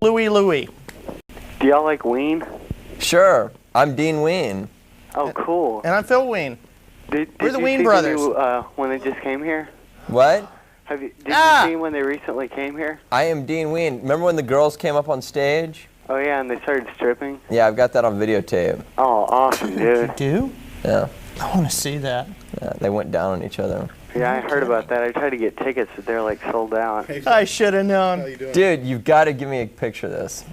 Louie. Do y'all like Ween? Sure. I'm Dean Ween. Oh, cool. And I'm Phil Ween. We're the Ween brothers. When they just came here? What? Did you see when they recently came here? I am Dean Ween. Remember when the girls came up on stage? Oh, yeah, and they started stripping? Yeah, I've got that on videotape. Oh, awesome, dude. You do? Yeah. I want to see that. Yeah, they went down on each other. Yeah, I heard about that. I tried to get tickets, but they're like sold out. I should have known. Dude, you've got to give me a picture of this.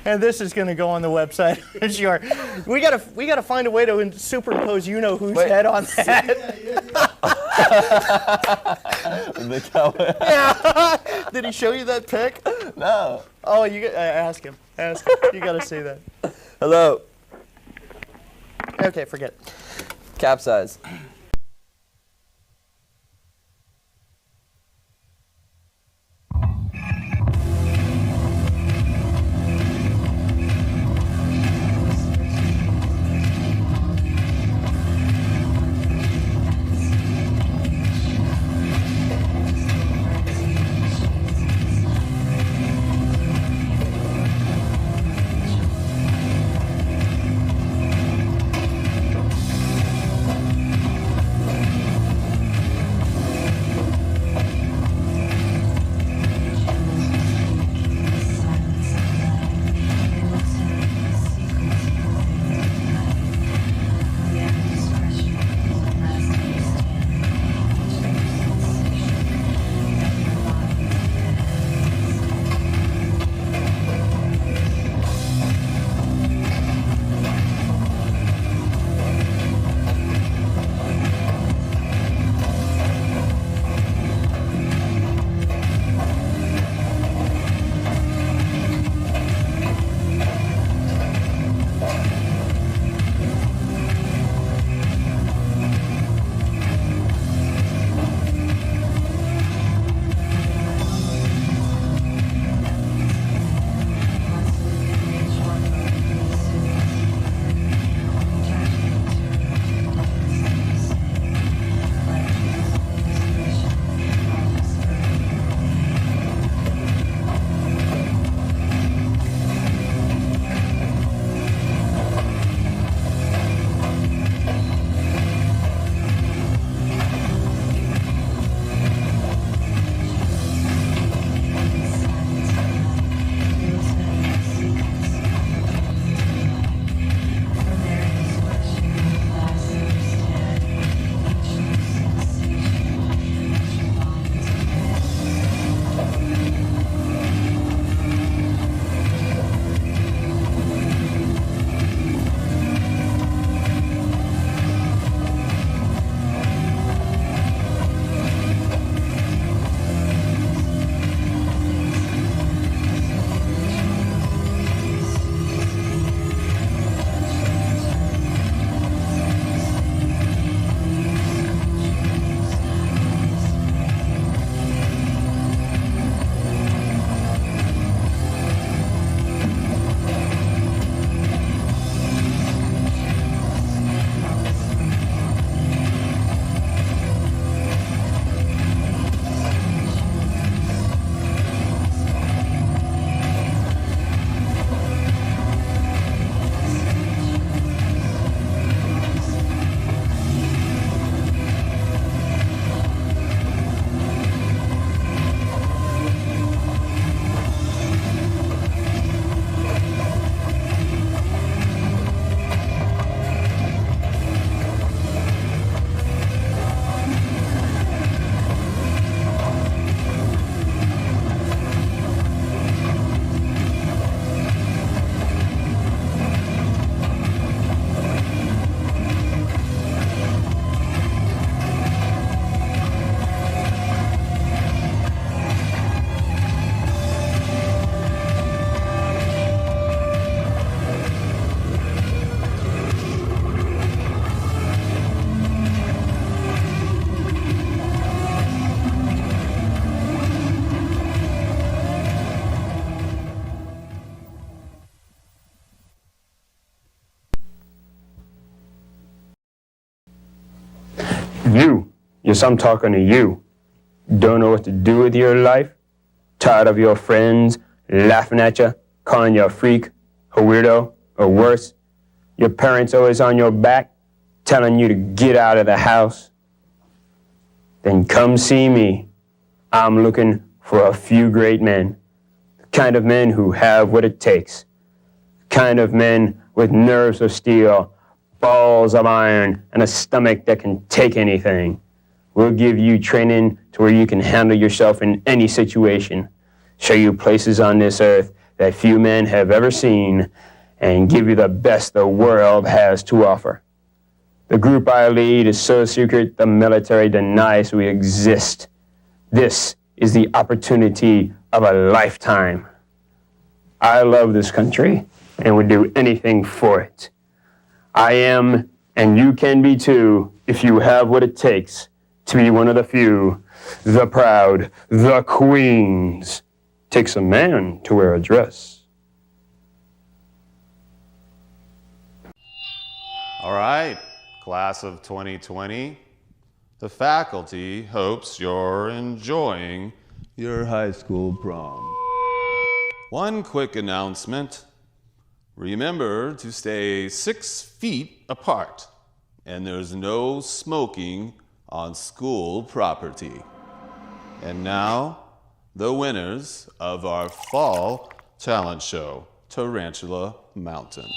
And this is going to go on the website. Sure. We gotta find a way to superimpose who's head on that. Yeah. Did he show you that pic? No. Oh, you ask him. Ask him. You got to see that. Hello. Okay, forget it. CapZeyeZ. You. Yes, I'm talking to you. Don't know what to do with your life? Tired of your friends laughing at you, calling you a freak, a weirdo, or worse. Your parents always on your back, telling you to get out of the house. Then come see me. I'm looking for a few great men. The kind of men who have what it takes. The kind of men with nerves of steel, balls of iron, and a stomach that can take anything. We'll give you training to where you can handle yourself in any situation, show you places on this earth that few men have ever seen, and give you the best the world has to offer. The group I lead is so secret the military denies we exist. This is the opportunity of a lifetime. I love this country and would do anything for it. I am, and you can be too, if you have what it takes to be one of the few, the proud, the queens. Takes a man to wear a dress. All right, class of 2020, the faculty hopes you're enjoying your high school prom. One quick announcement. Remember to stay 6 feet apart, and there's no smoking on school property. And now, the winners of our fall talent show, Tarantula Mountain.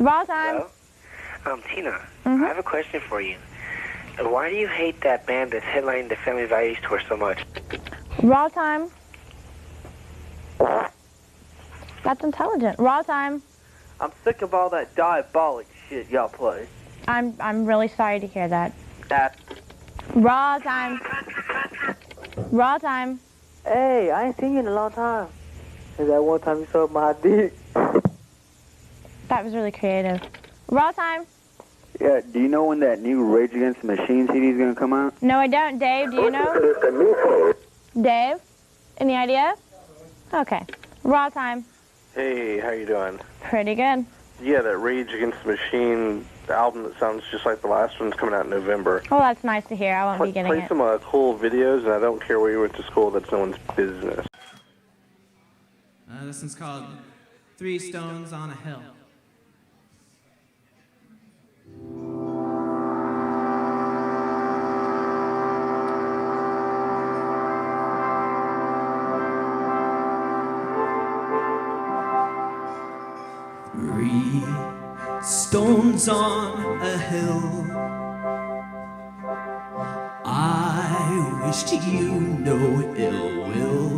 rAwTiMe. Hello? Tina, I have a question for you. Why do you hate that band that's headlining the Family Values Tour so much? rAwTiMe. That's intelligent. rAwTiMe. I'm sick of all that diabolic shit y'all play. I'm really sorry to hear that. That. rAwTiMe. rAwTiMe. Hey, I ain't seen you in a long time. Is that one time you saw my dick? That was really creative. rAwTiMe. Yeah, do you know when that new Rage Against the Machine CD is going to come out? No, I don't. Dave, do you know? Dave? Any idea? Okay. rAwTiMe. Hey, how you doing? Pretty good. Yeah, that Rage Against the Machine album that sounds just like the last one's coming out in November. Well, that's nice to hear. I won't be getting Play it. some cool videos, and I don't care where you went to school. That's no one's business. This one's called 3 Stones on a Hill. Stones on a hill. I wished you no ill will.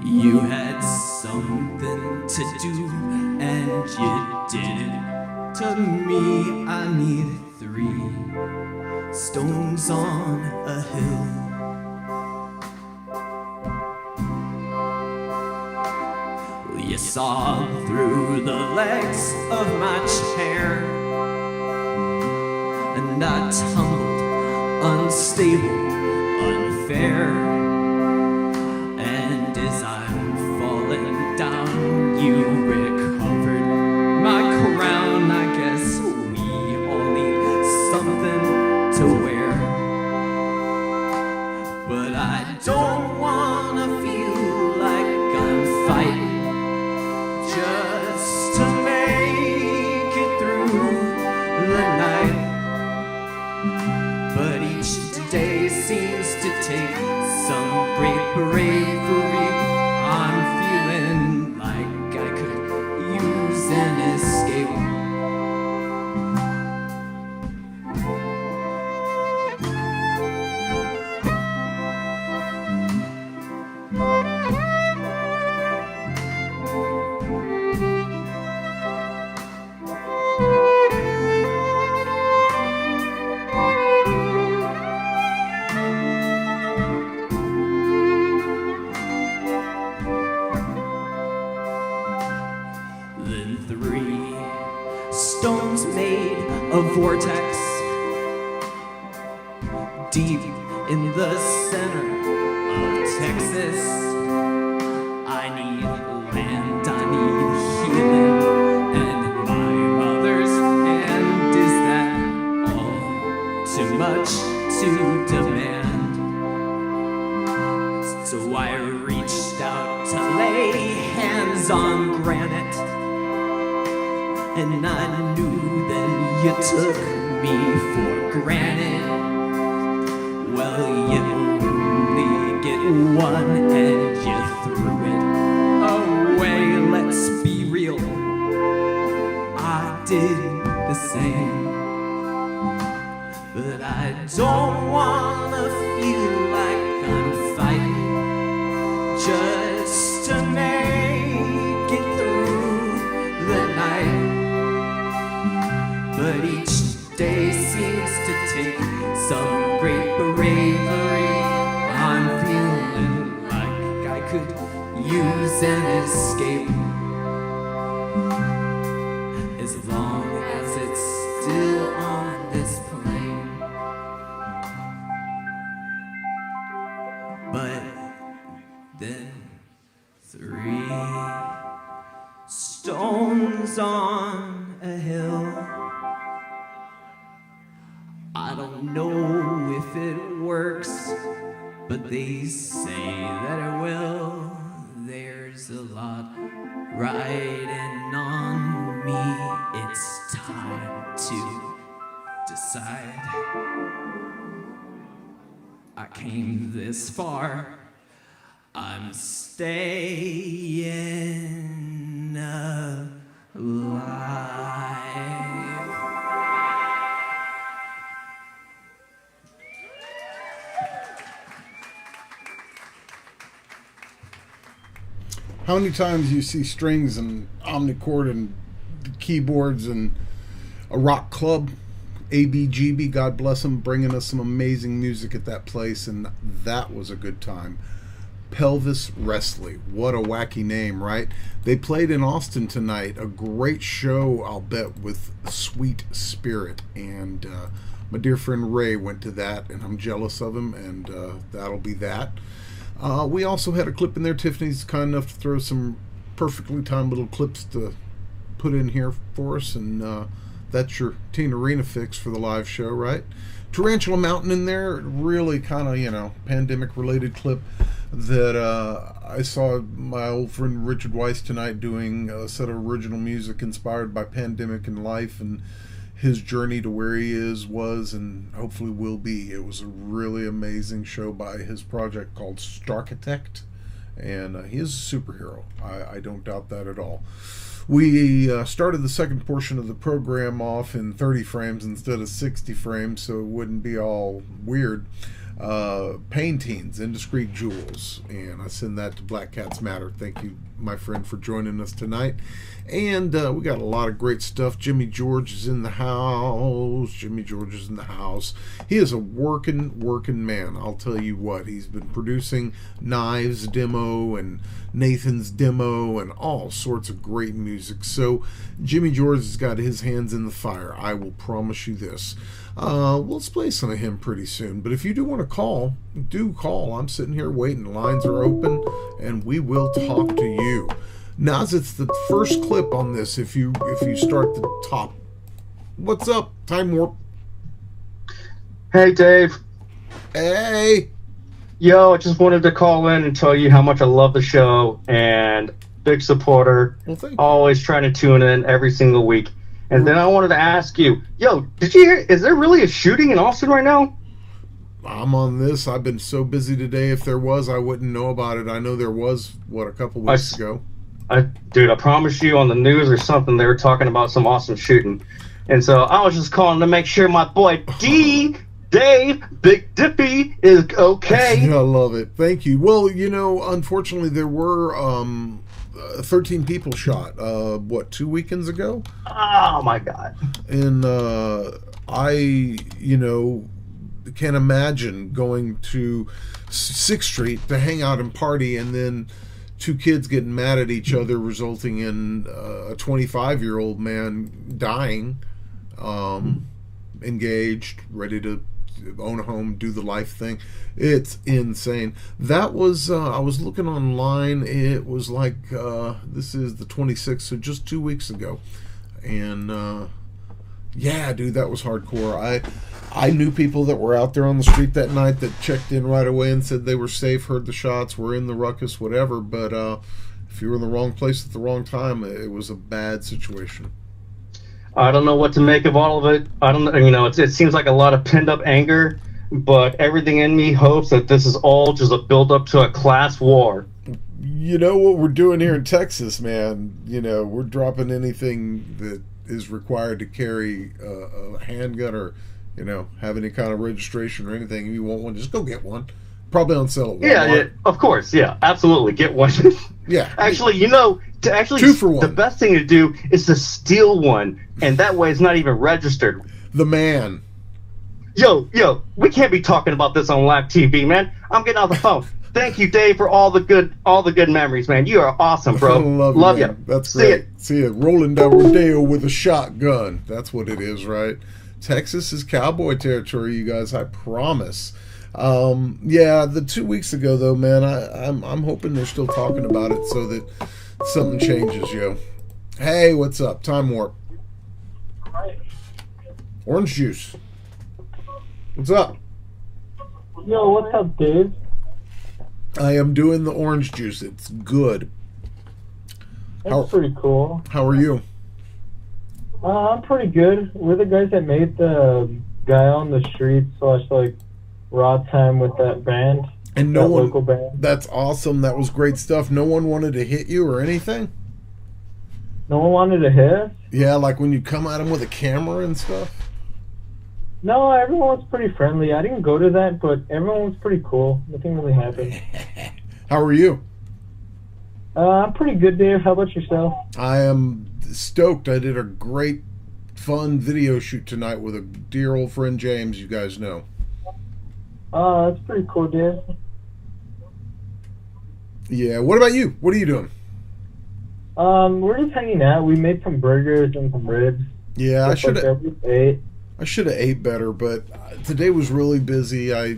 You had something to do and you did it. To me, I need 3 stones on a hill. You saw through the legs of my chair, and I tumbled unstable, unfair. And as I'm falling down, you recovered my crown. I guess we all need something to wear, but I don't wanna feel like I'm fighting just to make it through the night. But each day seems to take some great bravery. I'm feeling like I could use an escape. Then 3 stones made a vortex deep in the center of Texas. I need land, I need healing, and my mother's hand. Is that all too much to demand? So I reached out to lay hands on granite, and I knew then you took me for granted. Well, you only get one and you threw it away. Let's be real, I did the same. But I don't wanna feel like I'm fighting just to make it through the night. But each day seems to take some great bravery. I'm feeling like I could use an escape, as long as it's still on this plane. But then 3 stones on a hill. I don't know if it works, but they say that it will. There's a lot riding on me. It's time to decide. I came this far, I'm staying alive. How many times you see strings and omnichord and keyboards and a rock club, ABGB, God bless them, bringing us some amazing music at that place, and that was a good time. Pelvis Wrestling, what a wacky name, right? They played in Austin tonight, a great show, I'll bet, with Sweet Spirit, and my dear friend Ray went to that, and I'm jealous of him, and that'll be that. We also had a clip in there. Tiffany's kind enough to throw some perfectly timed little clips to put in here for us, and that's your Tina Arena fix for the live show, right? Tarantula Mountain in there, really kind of, pandemic-related clip that I saw my old friend Richard Weiss tonight doing a set of original music inspired by pandemic and life and his journey to where he was, and hopefully will be. It was a really amazing show by his project called Starchitect, and he is a superhero. I don't doubt that at all. We started the second portion of the program off in 30 frames instead of 60 frames, so it wouldn't be all weird. Paintings, Indiscreet Jewels, and I send that to Black Cats Matter. Thank you, my friend, for joining us tonight. And we got a lot of great stuff. Jimmy George is in the house. He is a working man. I'll tell you what, he's been producing Knives demo and Nathan's demo and all sorts of great music. So Jimmy George has got his hands in the fire. I will promise you this. We'll play some of him pretty soon. But if you do want to call, do call. I'm sitting here waiting. Lines are open, and we will talk to you. Naz, it's the first clip on this. If you start the top, what's up, Time Warp? Hey, Dave. Hey. Yo, I just wanted to call in and tell you how much I love the show and big supporter. Well, thank you. Always trying to tune in every single week. And then I wanted to ask you, yo, did you hear, is there really a shooting in Austin right now? I'm on this. I've been so busy today. If there was, I wouldn't know about it. I know there was, a couple weeks ago. Dude, I promise you on the news or something, they were talking about some awesome shooting. And so I was just calling to make sure my boy Dave Big Dippy is okay. I love it. Thank you. Well, unfortunately there were 13 people shot, 2 weekends ago? Oh my God. And I, can't imagine going to 6th Street to hang out and party and then two kids getting mad at each other, resulting in a 25-year-old man dying, engaged, ready to own a home, do the life thing. It's insane. That was, I was looking online, it was like, this is the 26th, so just 2 weeks ago. And, yeah, dude, that was hardcore. I knew people that were out there on the street that night that checked in right away and said they were safe, heard the shots, were in the ruckus, whatever, but if you were in the wrong place at the wrong time, it was a bad situation. I don't know what to make of all of it. I don't know, it seems like a lot of pinned up anger, but everything in me hopes that this is all just a build up to a class war. You know what we're doing here in Texas, man? We're dropping anything that is required to carry a handgun or, have any kind of registration or anything. If you want one, just go get one. Probably on sale at Walmart. Yeah, of course, yeah, absolutely, get one. Yeah. Actually, 2 for 1. The best thing to do is to steal one, and that way it's not even registered. The man. Yo, we can't be talking about this on live TV, man. I'm getting off the phone. Thank you, Dave, for all the good memories, man. You are awesome, bro. Love you. That's great. See it. Rolling down Rodeo with a shotgun. That's what it is, right? Texas is cowboy territory, you guys. I promise. Yeah, the 2 weeks ago, though, man, I'm hoping they're still talking about it so that something changes, yo. Hey, what's up? Time Warp. Orange juice. What's up? Yo, what's up, Dave? I am doing the orange juice. It's good. That's pretty cool. How are you? I'm pretty good. We're the guys that made the guy on the street / like rAwTiMe with that band. And no one, local band. That's awesome. That was great stuff. No one wanted to hit you or anything? No one wanted to hit? Yeah, like when you come at them with a camera and stuff? No, everyone was pretty friendly. I didn't go to that, but everyone was pretty cool. Nothing really happened. How are you? I'm pretty good, Dave. How about yourself? I am stoked. I did a great, fun video shoot tonight with a dear old friend, James, you guys know. That's pretty cool, Dave. Yeah, what about you? What are you doing? We're just hanging out. We made some burgers and some ribs. Yeah, I should have ate. I should have ate better, but today was really busy. I,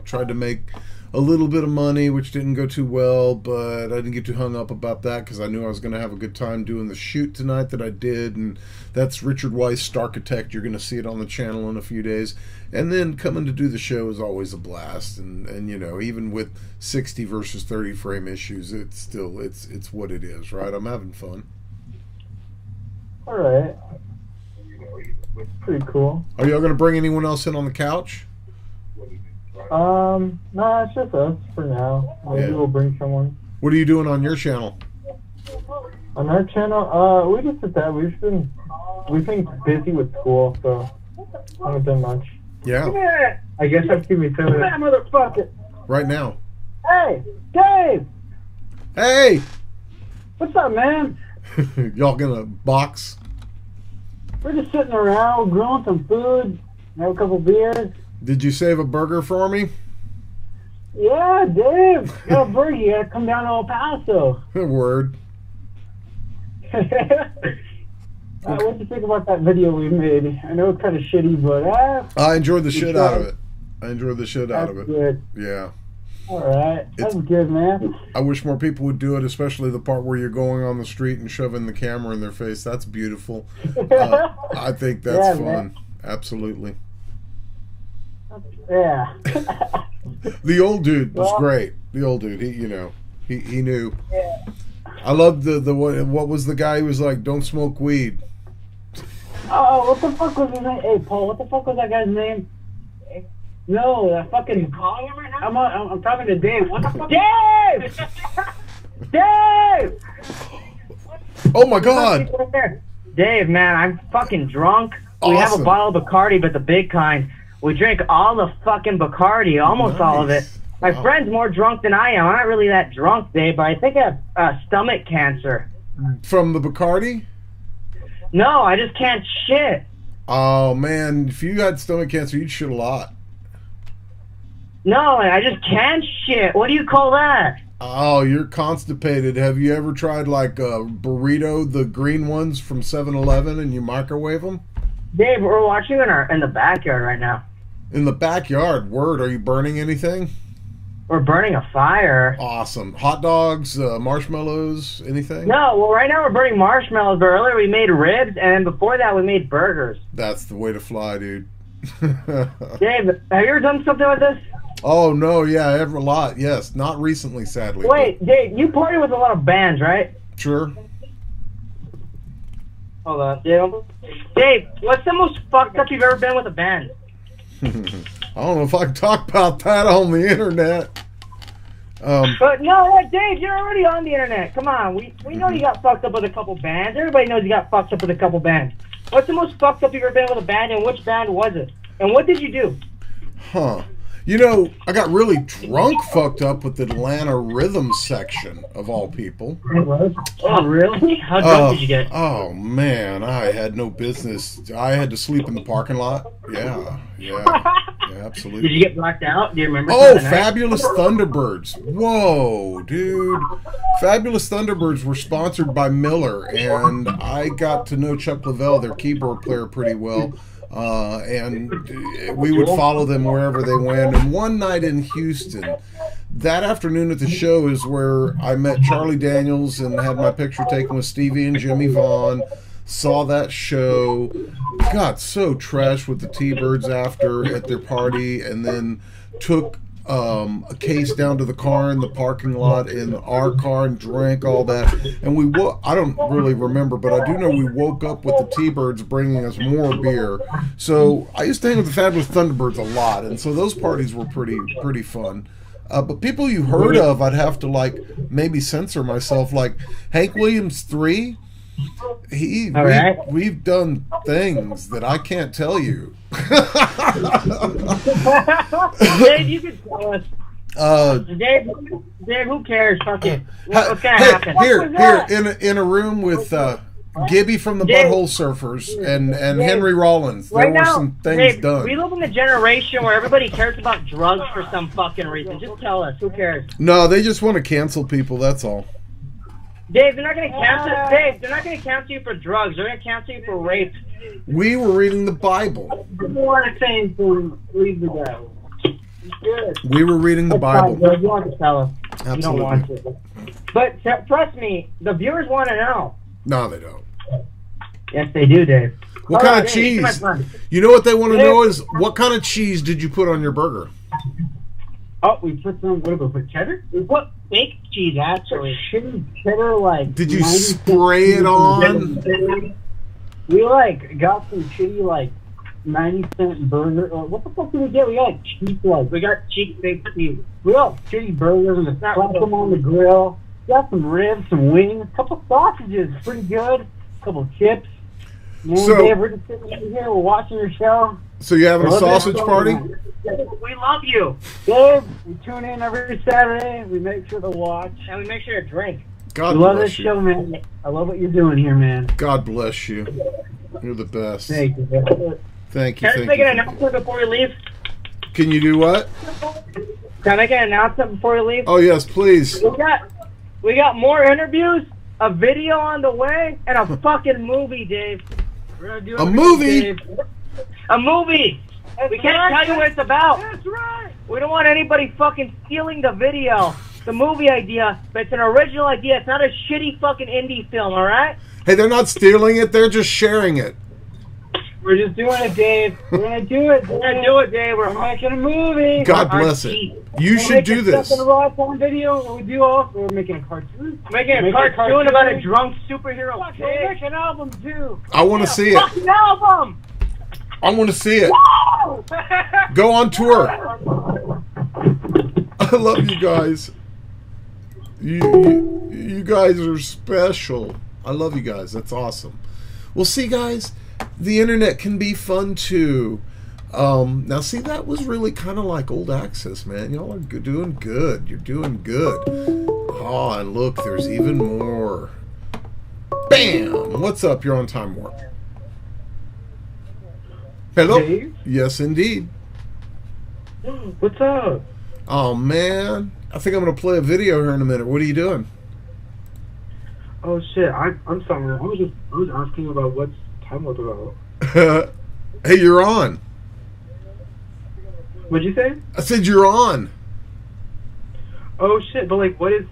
tried to make a little bit of money, which didn't go too well, but I didn't get too hung up about that because I knew I was going to have a good time doing the shoot tonight that I did, and that's Richard Weiss, Starchitect. You're going to see it on the channel in a few days. And then coming to do the show is always a blast, and even with 60 versus 30 frame issues, it's still it's what it is, right? I'm having fun. All right. Pretty cool. Are y'all going to bring anyone else in on the couch? No, it's just us for now. Maybe we'll bring someone. What are you doing on your channel? On our channel, we just did that. We've been busy with school, so I haven't done much. Yeah. I guess that's giving me some of that motherfucker. Right now. Hey, Dave! Hey! What's up, man? Y'all gonna box? We're just sitting around, grilling some food, have a couple beers. Did you save a burger for me? Yeah, Dave. Got a burger. You gotta come down to El Paso. Word. What do you think about that video we made? I know it's kind of shitty, but I enjoyed the shit out of it. I enjoyed the shit out of it. Good. Yeah. All right. That's good, man. I wish more people would do it, especially the part where you're going on the street and shoving the camera in their face. That's beautiful. I think that's fun. Man. Absolutely. Yeah. The old dude was great. The old dude, he knew. Yeah. I loved the what was the guy who was like, "Don't smoke weed." Oh, what the fuck was his name? Hey, Paul, what the fuck was that guy's name? No, that fucking. You calling him right now? I'm talking to Dave. What the fuck? Dave! Dave! Oh my God! Dave, man, I'm fucking drunk. Awesome. We have a bottle of Bacardi, but the big kind. We drink all the fucking Bacardi, almost all of it. My friend's more drunk than I am. I'm not really that drunk, Dave, but I think I have stomach cancer. From the Bacardi? No, I just can't shit. Oh man, if you had stomach cancer, you'd shit a lot. No, I just can't shit. What do you call that? Oh, you're constipated. Have you ever tried like a burrito, the green ones from 7-Eleven, and you microwave them? Dave, we're watching in the backyard right now. In the backyard? Word, are you burning anything? We're burning a fire. Awesome. Hot dogs, marshmallows, anything? No, well, right now we're burning marshmallows, but earlier we made ribs, and before that we made burgers. That's the way to fly, dude. Dave, have you ever done something like this? Oh, no, yeah, a lot, yes. Not recently, sadly. Wait, Dave, you party with a lot of bands, right? Sure. Hold on, Dave, what's the most fucked up you've ever been with a band? I don't know if I can talk about that on the internet. But no, Dave, you're already on the internet. Come on, we know you got fucked up with a couple bands. Everybody knows you got fucked up with a couple bands. What's the most fucked up you've ever been with a band, and which band was it? And what did you do? Huh. I got really drunk fucked up with the Atlanta Rhythm section, of all people. Oh, really? How drunk did you get? Oh, man, I had no business. I had to sleep in the parking lot. Yeah, absolutely. Did you get blacked out? Do you remember? Oh, Fabulous Thunderbirds. Whoa, dude. Fabulous Thunderbirds were sponsored by Miller, and I got to know Chuck Lavelle, their keyboard player, pretty well. And we would follow them wherever they went. And one night in Houston, that afternoon at the show is where I met Charlie Daniels and had my picture taken with Stevie and Jimmy Vaughn. Saw that show, got so trashed with the T-Birds after at their party, and then took a case down to the car in the parking lot in our car and drank all that. And I don't really remember, but I do know we woke up with the T-Birds bringing us more beer. So I used to hang with the Fabulous Thunderbirds a lot, and so those parties were pretty fun. But people you heard of, I'd have to maybe censor myself. Like Hank Williams III, we've done things that I can't tell you. Dave, you could tell us. Dave, who cares? Fuck it. What's gonna happen? Here, in a room with Gibby from the Dave, Butthole Surfers and Dave, Henry Rollins. There right were now, some things Dave, done. we live in a generation where everybody cares about drugs for some fucking reason. Just tell us. Who cares? No, they just want to cancel people. That's all. Dave, they're not gonna cancel. Dave, they're not gonna cancel you for drugs. They're gonna cancel you for rape. We were reading the Bible. You want to say to read the Bible. We were reading the Bible. You want to tell us. Absolutely. You don't want to. But trust me, the viewers want to know. No, they don't. Yes, they do, Dave. What kind of cheese? You know what they want to know is what kind of cheese did you put on your burger? Oh, we put some. What did we put? Cheddar? We put fake cheese, actually. Shitty cheddar, like. Did you spray it on? We got some shitty 90-cent burger. What the fuck did we get? We got cheap We got cheap fake cheese. We got shitty burgers and slapped them on the grill. Got some ribs, some wings, a couple sausages, pretty good. A couple chips. Man, Dave, we're just sitting here, we're watching your show. So you having a sausage party? We love you. Dave, we tune in every Saturday. We make sure to watch. And we make sure to drink. God we love bless this you. show, man. I love what you're doing here, man. God bless you. You're the best. Thank you. Thank you. Can I make an announcement before we leave? Can you do what? Can I make an announcement before we leave? Oh, yes, please. We got more interviews, a video on the way, and a fucking movie, Dave. We're gonna do a movie? Dave. A movie! We can't tell you what it's about. That's right! We don't want anybody fucking stealing the video, the movie idea, but it's an original idea. It's not a shitty fucking indie film, alright? Hey, they're not stealing it, they're just sharing it. We're just doing it, Dave. We're going to do it. We're going to do it, Dave. We're making a movie. God bless it. You should do this. We're making a rAwTiMe video. We do also. We're making a cartoon. Making a cartoon about a drunk superhero. We're making an album, too. I want to see it. Fucking album! I want to see it. Whoa! Go on tour. I love you guys. You guys are special. I love you guys. That's awesome. Well, see, guys, the internet can be fun too. Now, see, that was really kind of like old access, man. Y'all are doing good. You're doing good. Oh, and look, there's even more. Bam! What's up? You're on Time Warp. Hello? Dave? Yes, indeed. What's up? Oh, man. I think I'm going to play a video here in a minute. What are you doing? Oh, shit. I'm sorry. I was asking about what's Time Warp about. Hey, you're on. What'd you say? I said you're on. Oh, shit. But, like, what is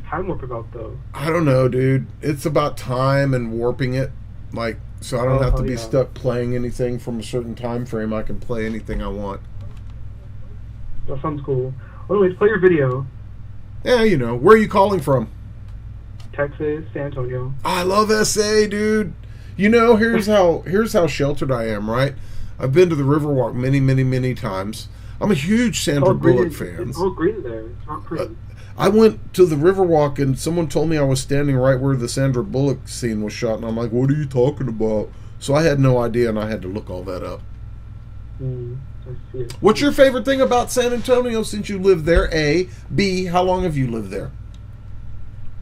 Time Warp about, though? I don't know, dude. It's about time and warping it. Like, so I don't have to be stuck playing anything from a certain time frame. I can play anything I want. That sounds cool. Anyways, play your video. Yeah, you know. Where are you calling from? Texas, San Antonio. I love SA, dude. You know, here's how sheltered I am, right? I've been to the Riverwalk many, many, many times. I'm a huge Sandra Bullock fan. It's all green there. It's not pretty. I went to the Riverwalk and someone told me I was standing right where the Sandra Bullock scene was shot, and I'm like, what are you talking about? So I had no idea, and I had to look all that up. I see it. What's your favorite thing about San Antonio since you live there? A. B. How long have you lived there?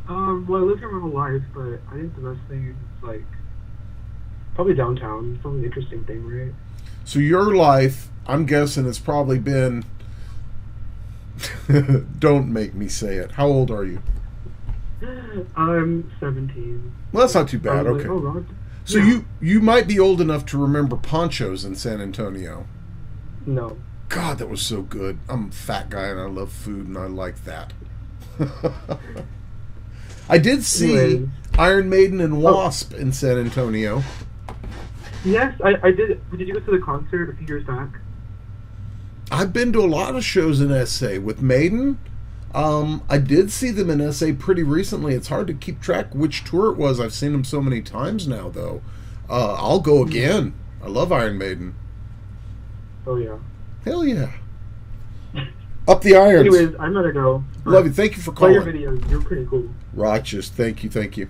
Well, I lived here my whole life, but I think the best thing is, like, probably downtown. It's probably an interesting thing, right? So your life, I'm guessing, has probably been... Don't make me say it. How old are you? I'm 17. Well, that's not too bad. Okay. Like, oh, Rod. So Yeah. you might be old enough to remember ponchos in San Antonio. No. God, that was so good. I'm a fat guy and I love food and I like that. I did see Anyways. Iron Maiden and Wasp in San Antonio. Yes, I did. Did you go to the concert a few years back? I've been to a lot of shows in SA with Maiden. I did see them in SA pretty recently. It's hard to keep track which tour it was. I've seen them so many times now, though. I'll go again. I love Iron Maiden. Oh, yeah. Hell yeah. Up the irons. Anyways, I'm gonna go. Love you. Thank you for Play calling. your videos. You're pretty cool. Righteous. Thank you. Thank you.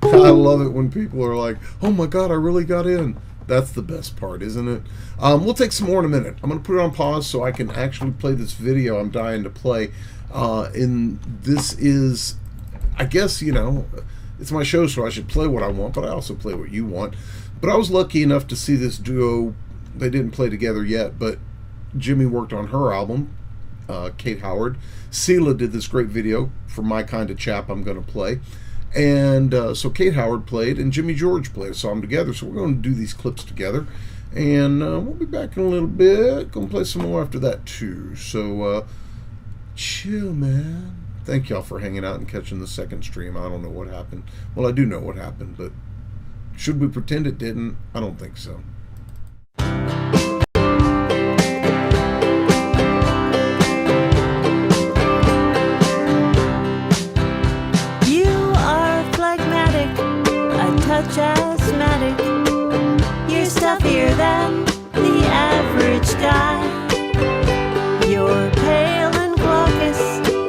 I love it when people are like, oh my God, I really got in. That's the best part, isn't it? We'll take some more in a minute. I'm going to put it on pause so I can actually play this video I'm dying to play. And this is, I guess, you know, it's my show, so I should play what I want, but I also play what you want. But I was lucky enough to see this duo. They didn't play together yet, but Jimmy worked on her album, Kate Howard. Sela did this great video for My Kind of Chap I'm going to play. And so Kate Howard played and Jimmy George played. I saw them together, so we're going to do these clips together. And we'll be back in a little bit. Going to play some more after that too. So chill, man. Thank y'all for hanging out and catching the second stream. I don't know what happened. Well, I do know what happened, but should we pretend it didn't? I don't think so. Asthmatic, you're stuffier than the average guy. You're pale and glaucous,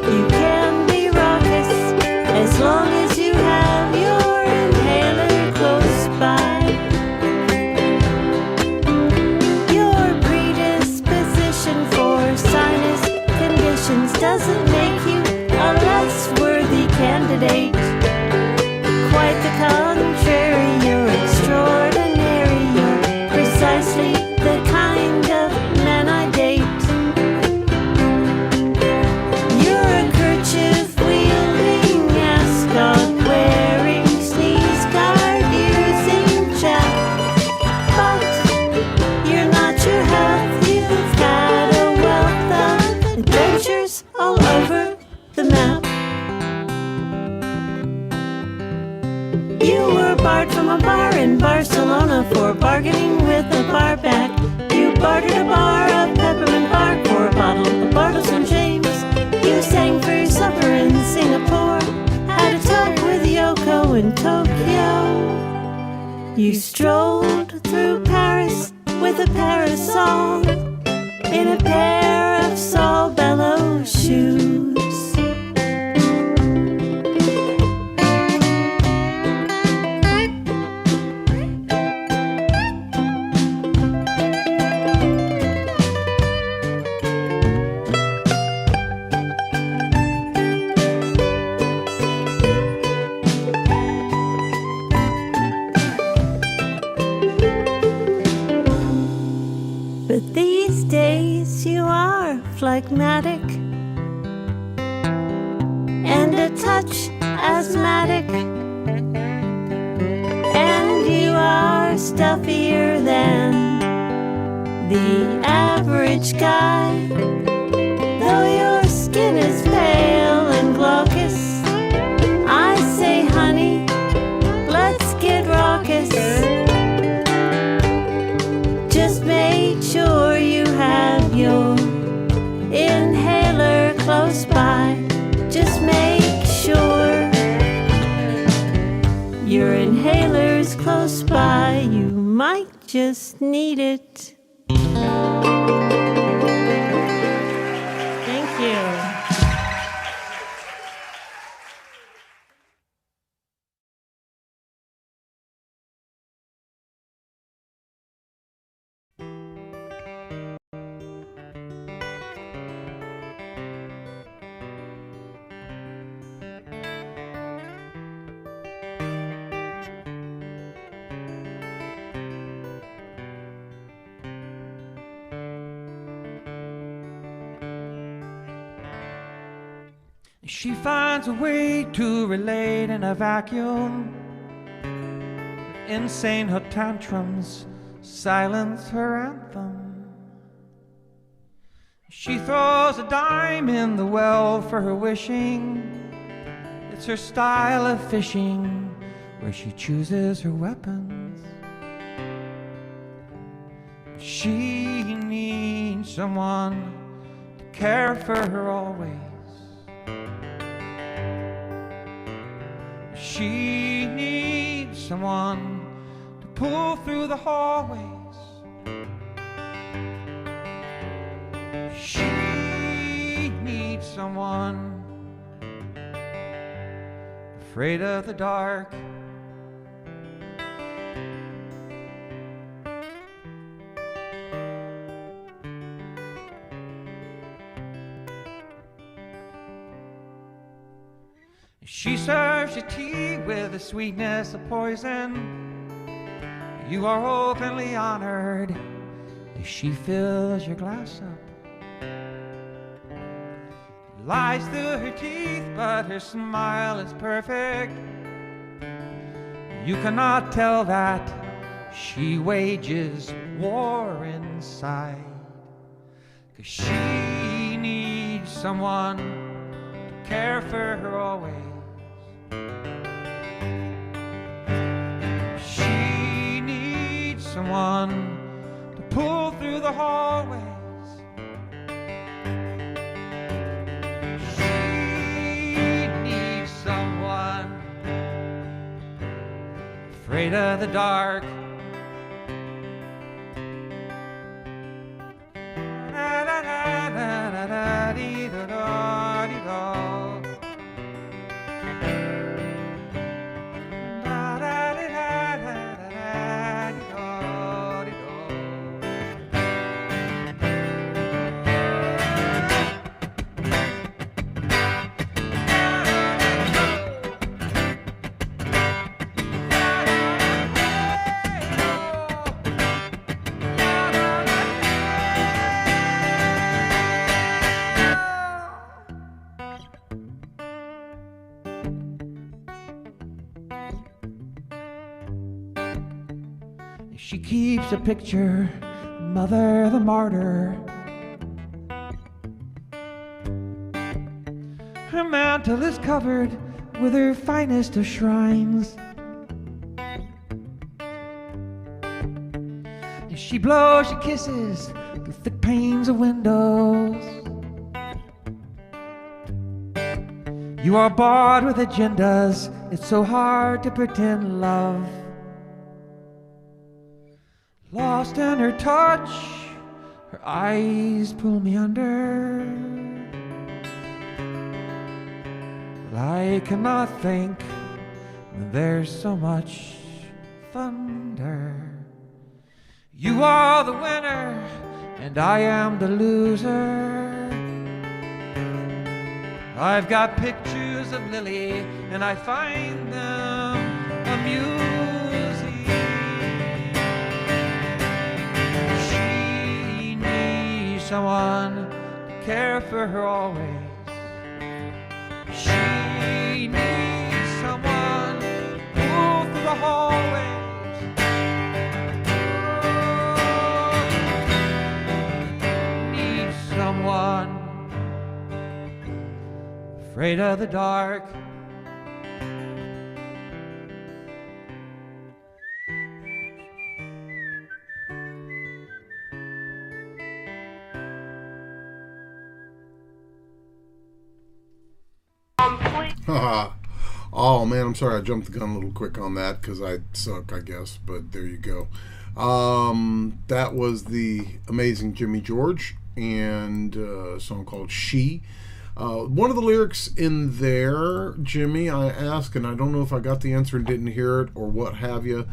you can be raucous, as long as you have your inhaler close by. Your predisposition for sinus conditions doesn't make you a less worthy candidate. Quite the contrary, you're extraordinary, you're precisely the kind of man I date. You're a kerchief-wielding, ascot-wearing, sneeze-guard-using chap. But you're not your health, you've had a wealth of adventures all over the map. You were barred from a bar in Barcelona for bargaining with a bar back. You bartered a bar of peppermint bark for a bottle of Bartles and James. You sang for your supper in Singapore, had a talk with Yoko in Tokyo. You strolled through Paris with a parasol in a pair of Saul Bellow shoes. But these days you are phlegmatic and a touch asthmatic, and you are stuffier than the average guy. Though your skin is pale and glaucous, I say, honey, let's get raucous. Just make sure you have your inhaler close by. Just make sure your inhaler's close by. You might just need it. Thank you. She finds a way to relate in a vacuum. Insane her tantrums, silence her anthem. She throws a dime in the well for her wishing. It's her style of fishing, where she chooses her weapons. She needs someone to care for her always. She needs someone to pull through the hallways. She needs someone afraid of the dark. She serves you tea with the sweetness of poison. You are openly honored if she fills your glass up. Lies through her teeth, but her smile is perfect. You cannot tell that she wages war inside. 'Cause she needs someone to care for her always. She needs someone to pull through the hallways. She needs someone afraid of the dark. She keeps a picture, Mother the Martyr. Her mantle is covered with her finest of shrines. She blows your kisses through thick panes of windows. You are barred with agendas, it's so hard to pretend love. Lost in her touch, her eyes pull me under. But I cannot think when there's so much thunder. You are the winner, and I am the loser. I've got pictures of Lily, and I find them amusing. Someone to care for her always. She needs someone to pull through the hallways. Needs someone afraid of the dark. Oh man, I'm sorry I jumped the gun a little quick on that because I suck, I guess, but there you go. That was the amazing Jimmy George and a song called She. One of the lyrics in there, Jimmy, I asked, and I don't know if I got the answer and didn't hear it or what have you,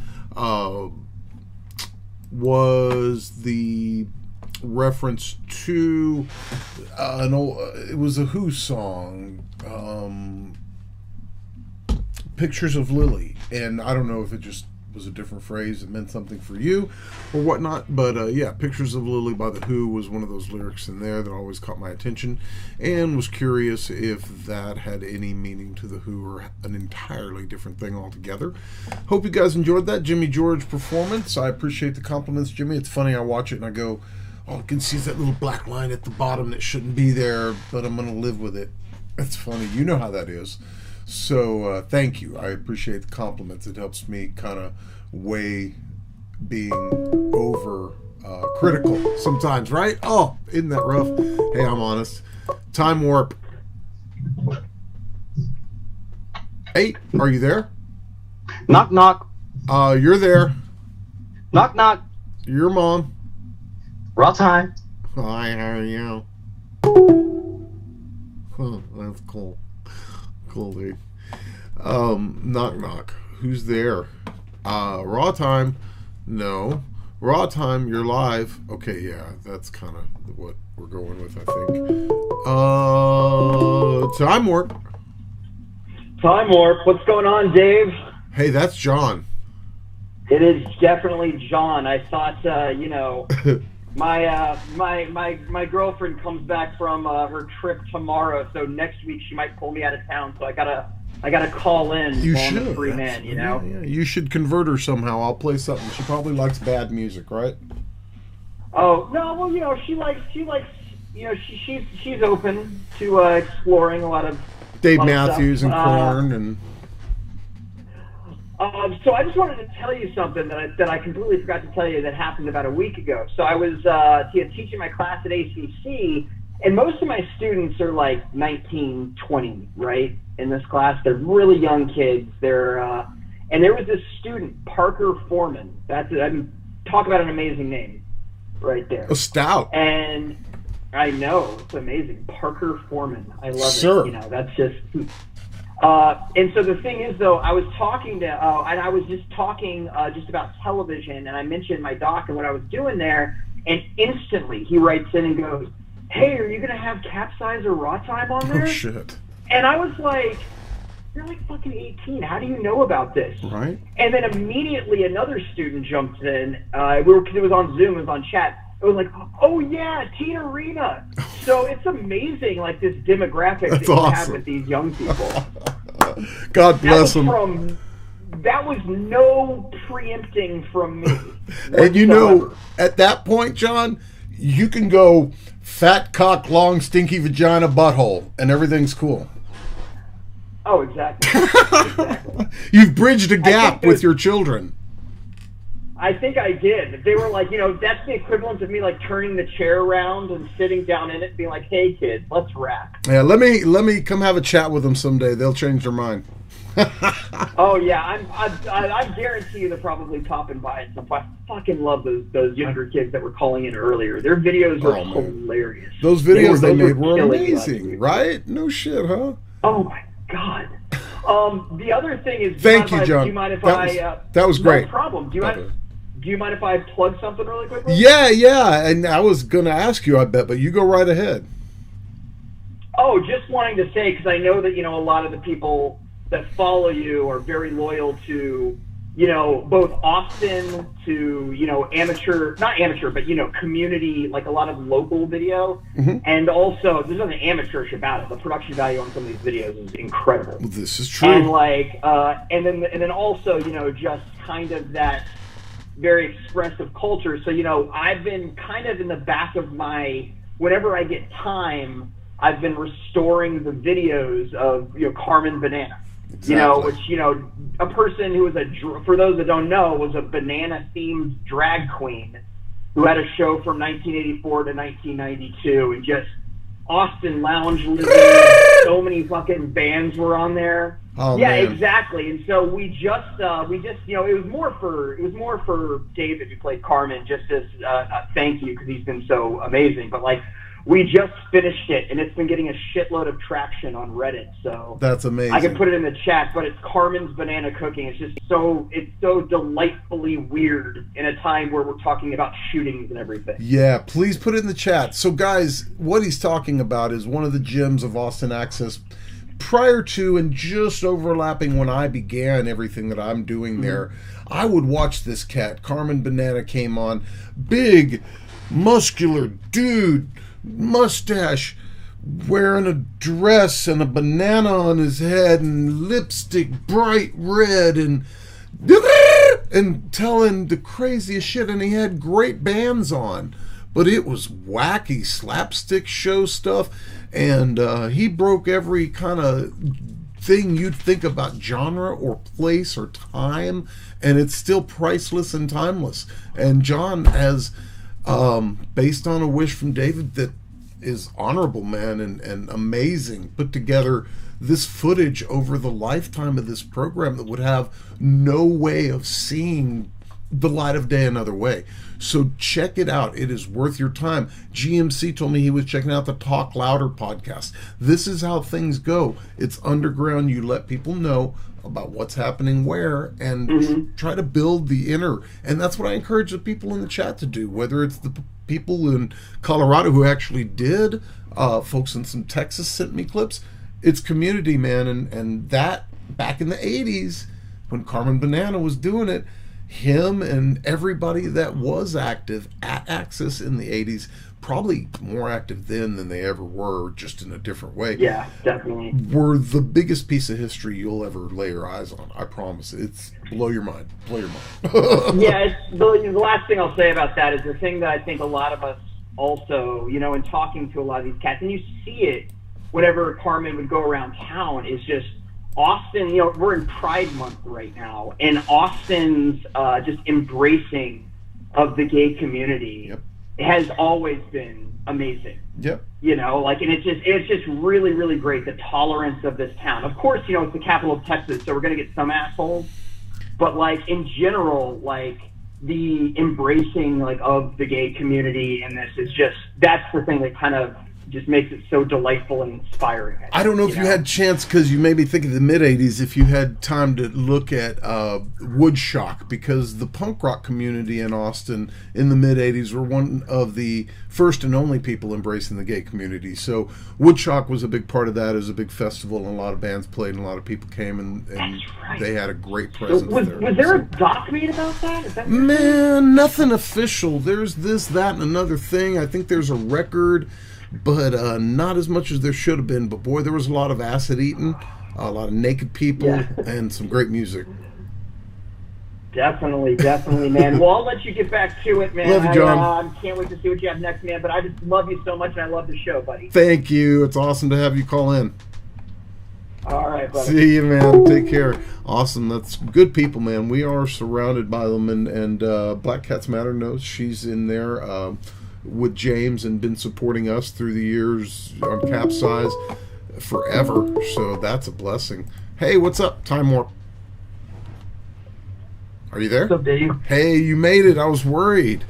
was the reference to an old, it was a Who song, Pictures of Lily, and I don't know if it just was a different phrase that meant something for you or whatnot, but yeah, Pictures of Lily by The Who was one of those lyrics in there that always caught my attention, and was curious if that had any meaning to The Who or an entirely different thing altogether. Hope you guys enjoyed that Jimmy George performance. I appreciate the compliments, Jimmy. It's funny, I watch it and I go, oh, I can see that little black line at the bottom that shouldn't be there, but I'm going to live with it. It's funny. You know how that is. So thank you. I appreciate the compliments. It helps me kind of weigh being over critical sometimes, right? Oh, isn't that rough? Hey, I'm honest. Time warp. Hey, are you there? Knock, knock. You're there. Knock, knock. Your mom. rAwTiMe. Hi, how are you? Huh, that's cool. Cool, dude. Knock, knock. Who's there? rAwTiMe. No. rAwTiMe, you're live. Okay, yeah, that's kind of what we're going with, I think. Time warp. Time Warp. What's going on, Dave? Hey, that's John. It is definitely John. I thought, my girlfriend comes back from her trip tomorrow, so next week she might pull me out of town. So I gotta call in. You while I'm should. a free man, you know. Yeah, you should convert her somehow. I'll play something. She probably likes bad music, right? Oh no, well she likes she's open to exploring a lot of Dave lot of Matthews stuff. and Korn and. So I just wanted to tell you something that I completely forgot to tell you that happened about a week ago. So I was teaching my class at ACC, and most of my students are like 19, 20, right? In this class, they're really young kids. And there was this student, Parker Foreman. Talk about an amazing name, right there. A stout. And I know it's amazing, Parker Foreman. I love Sure. it. You know, that's just. And so the thing is, though, I was talking to, and I was just talking just about television, and I mentioned my doc and what I was doing there, and instantly he writes in and goes, "Hey, are you going to have CapZeyeZ or rAwTiMe on there?" Oh, shit. And I was like, "You're like fucking 18. How do you know about this?" Right. And then immediately another student jumped in. Because it was on Zoom, it was on chat. It was like, "Oh yeah, Tina Rena." So it's amazing, like this demographic That's that you have awesome. with these young people. God bless them. That was no preempting from me. And you know, at that point, John, you can go fat cock, long, stinky vagina, butthole, and everything's cool. Oh, exactly. You've bridged a gap with your children. I think I did. They were like, that's the equivalent of me like turning the chair around and sitting down in it and being like, "Hey kids, let's rap." Yeah, let me come have a chat with them someday. They'll change their mind. Oh yeah, I guarantee you they're probably popping by at some point. I fucking love those younger kids that were calling in earlier. Their videos are hilarious. Those videos they made were killing me amazing, right? No shit, huh? Oh my god. The other thing is, Thank you, John. Do you mind if that was great. No problem. Do you mind if I plug something really quickly? Yeah, and I was gonna ask you, I bet, but you go right ahead. Oh, just wanting to say, because I know that, a lot of the people that follow you are very loyal to, both Austin, to, amateur, not amateur, but, community, like a lot of local video. Mm-hmm. And also, there's nothing amateurish about it. The production value on some of these videos is incredible. Well, this is true. And and then also, just kind of that very expressive culture. So, I've been kind of in the back of whenever I get time, I've been restoring the videos of, Carmen Banana. Exactly. Which, a person who was for those that don't know, was a banana-themed drag queen who had a show from 1984 to 1992, and just Austin Lounge Living, so many fucking bands were on there. Oh, yeah, man. exactly. And so we just, it was more for David, who played Carmen, just as a thank you, because he's been so amazing. But we just finished it, and it's been getting a shitload of traction on Reddit. So that's amazing. I can put it in the chat, but it's Carmen's Banana Cooking. It's just it's so delightfully weird in a time where we're talking about shootings and everything. Yeah, please put it in the chat. So, guys, what he's talking about is one of the gems of Austin Access prior to and just overlapping when I began everything that I'm doing there. I would watch this cat. Carmen Banana came on. Big, muscular dude, mustache, wearing a dress and a banana on his head and lipstick bright red and telling the craziest shit, and he had great bands on, but it was wacky slapstick show stuff, and he broke every kind of thing you'd think about genre or place or time, and it's still priceless and timeless. And John has based on a wish from David that is honorable, man, and amazing, put together this footage over the lifetime of this program that would have no way of seeing the light of day another way. So check it out. It is worth your time. GMC told me he was checking out the Talk Louder podcast. This is how things go. It's underground. You let people know about what's happening where, and try to build the inner. And that's what I encourage the people in the chat to do, whether it's the people in Colorado who actually did, folks in some Texas sent me clips. It's community, man, and that back in the 80s, when Carmen Banana was doing it, him and everybody that was active at Axis in the 80s, probably more active then than they ever were, just in a different way. Yeah, definitely. Were the biggest piece of history you'll ever lay your eyes on. I promise. It's blow your mind. Blow your mind. Yeah, the last thing I'll say about that is the thing that I think a lot of us also, you know, in talking to a lot of these cats, and you see it whenever Carmen would go around town, is just Austin, you know, we're in Pride Month right now, and Austin's just embracing of the gay community has always been amazing. Yep. You know, like, and it's just really, really great, the tolerance of this town. Of course, you know, it's the capital of Texas, so we're going to get some assholes, but, like, in general, like, the embracing, like, of the gay community in this is just, that's the thing that kind of just makes it so delightful and inspiring. I don't know if you had chance, because you made me think of the mid-'80s, if you had time to look at Woodshock, because the punk rock community in Austin in the mid-'80s were one of the first and only people embracing the gay community. So Woodshock was a big part of that. It was a big festival, and a lot of bands played, and a lot of people came, and they had a great presence there. Was there a doc made about that? Is that Man, nothing official. There's this, that, and another thing. I think there's a record, but not as much as there should have been. But boy, there was a lot of acid eating, a lot of naked people, and some great music. Definitely, man. Well, I'll let you get back to it, man. Love you, John. I can't wait to see what you have next, man. But I just love you so much, and I love the show, buddy. Thank you. It's awesome to have you call in. All right, buddy. See you, man. Take care. Awesome. That's good people, man. We are surrounded by them, and Black Cats Matter knows she's in there with James and been supporting us through the years on CapZeyeZ forever. So that's a blessing. Hey, what's up, Time Warp? Are you there? What's up, Dave? Hey, you made it. I was worried.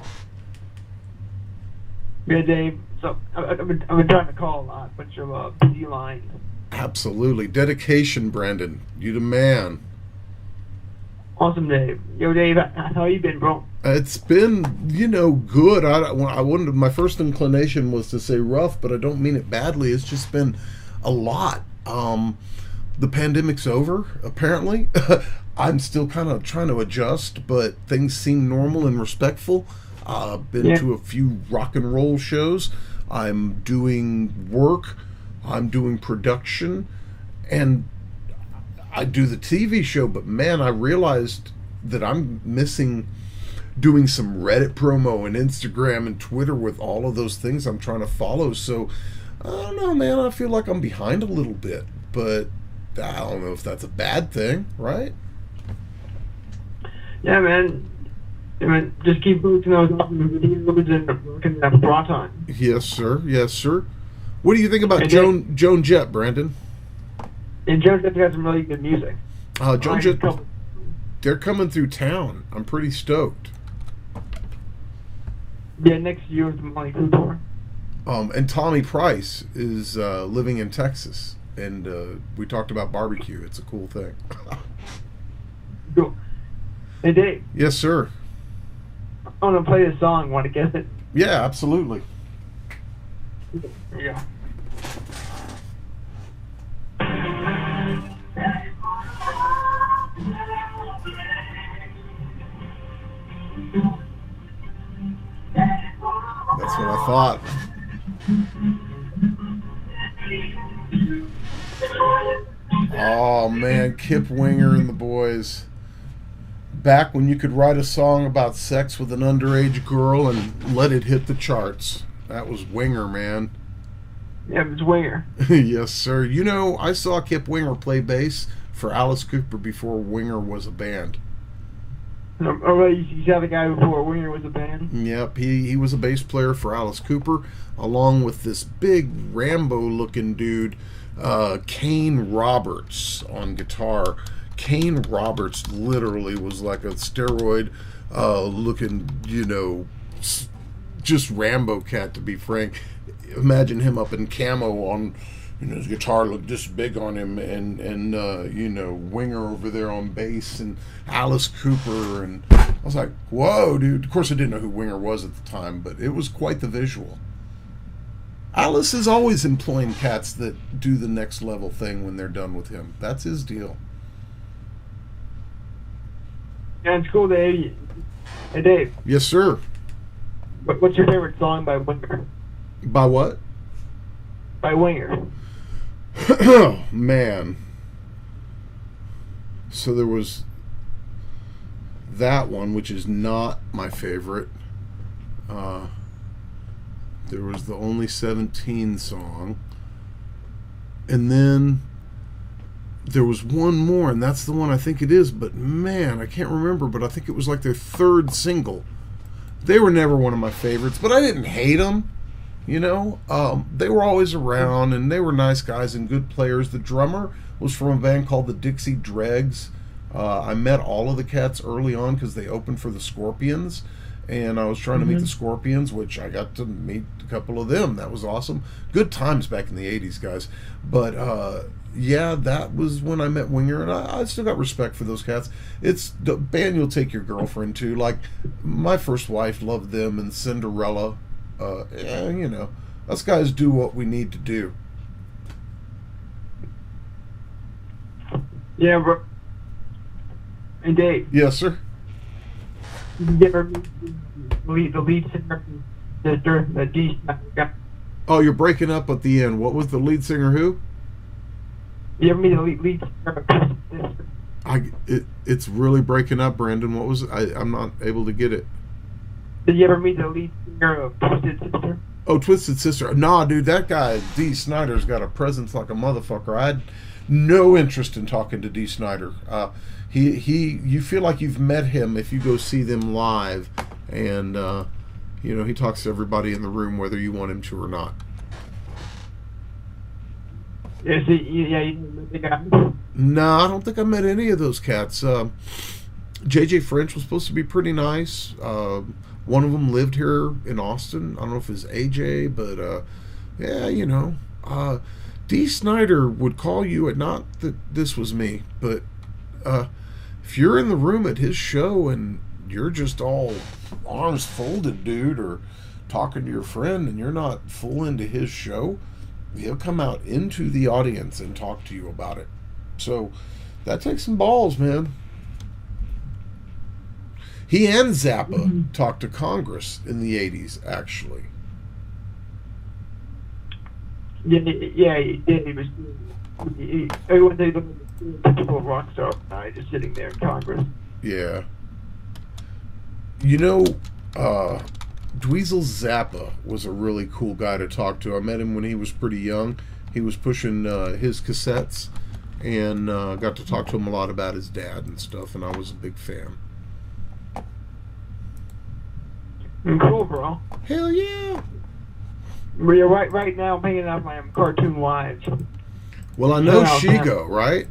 Yeah, Dave. So I've been trying to call a lot, but you're busy line. Absolutely. Dedication, Brandon. You the man. Awesome, Dave. Yo, Dave, how you been, bro? It's been, good. I wouldn't. My first inclination was to say rough, but I don't mean it badly. It's just been a lot. The pandemic's over, apparently. I'm still kind of trying to adjust, but things seem normal and respectful. I've been to a few rock and roll shows. I'm doing work. I'm doing production, and I do the TV show, but man, I realized that I'm missing doing some Reddit promo and Instagram and Twitter with all of those things I'm trying to follow. So I don't know, man. I feel like I'm behind a little bit, but I don't know if that's a bad thing, right? Yeah, man. Just keep posting those videos and working that bra time. Yes, sir. Yes, sir. What do you think about Joan Jett, Brandon? And Joan Jett has some really good music. Joan Jett, they're coming through town. I'm pretty stoked. Yeah, next year is the Molly Crew tour. And Tommy Price is living in Texas, and we talked about barbecue. It's a cool thing. Cool. Hey, Dave. Yes, sir. I want to play this song. Want to guess it? Yeah, absolutely. Yeah. That's what I thought. Oh man, Kip Winger and the boys. Back when you could write a song about sex with an underage girl and let it hit the charts. That was Winger, man. Yeah, it was Winger. Yes, sir. I saw Kip Winger play bass for Alice Cooper before Winger was a band. Oh, you saw the guy before Winger was a band? Yep, he was a bass player for Alice Cooper, along with this big Rambo-looking dude, Kane Roberts, on guitar. Kane Roberts literally was like a steroid looking, just Rambo cat, to be frank. Imagine him up in camo on, his guitar looked this big on him, and Winger over there on bass, and Alice Cooper, and I was like, whoa, dude. Of course I didn't know who Winger was at the time, but it was quite the visual. Alice is always employing cats that do the next level thing when they're done with him. That's his deal. Yeah, it's cool, Dave. Hey, Dave. Yes, sir. What's your favorite song by Winger? By what? By Winger. Oh, man. So there was that one, which is not my favorite. There was the Only 17 song. And then there was one more, and that's the one I think it is, but man, I can't remember, but I think it was like their third single. They were never one of my favorites, but I didn't hate them. You know, they were always around, and they were nice guys and good players. The drummer was from a band called the Dixie Dregs. I met all of the cats early on because they opened for the Scorpions, and I was trying to meet the Scorpions, which I got to meet a couple of them. That was awesome. Good times back in the 80s, guys. But yeah, that was when I met Winger, and I still got respect for those cats. It's the band you'll take your girlfriend to. Like, my first wife loved them, and Cinderella. Yeah, you know, us guys do what we need to do. Yeah, bro. And Dave. Yes, sir. Did you ever meet the lead singer, the D guy? Oh, you're breaking up at the end. What was the lead singer? Who? You ever meet the lead singer? It's really breaking up, Brandon. What was it? I'm not able to get it. Did you ever meet the lead singer of Twisted Sister? Oh, Twisted Sister. Nah, dude, that guy, D. Snyder's got a presence like a motherfucker. I had no interest in talking to D. Snyder. You feel like you've met him if you go see them live, and you know, he talks to everybody in the room whether you want him to or not. Yeah, you met the guy? No, I don't think I met any of those cats. JJ French was supposed to be pretty nice. One of them lived here in Austin. I don't know if it's AJ, but yeah, you know, D. Snyder would call you at, not that this was me, but if you're in the room at his show and you're just all arms folded, dude, or talking to your friend and you're not full into his show, he'll come out into the audience and talk to you about it. So that takes some balls, man. He and Zappa talked to Congress in the 80s, actually. Yeah, he did. Everyone they look at the typical rock star guy just sitting there in Congress. Yeah. You know, Dweezil Zappa was a really cool guy to talk to. I met him when he was pretty young. He was pushing his cassettes, and got to talk to him a lot about his dad and stuff, and I was a big fan. Cool, bro. Hell yeah. Yeah, right now I'm hanging out my cartoon lives. Well, I know Shigo, right?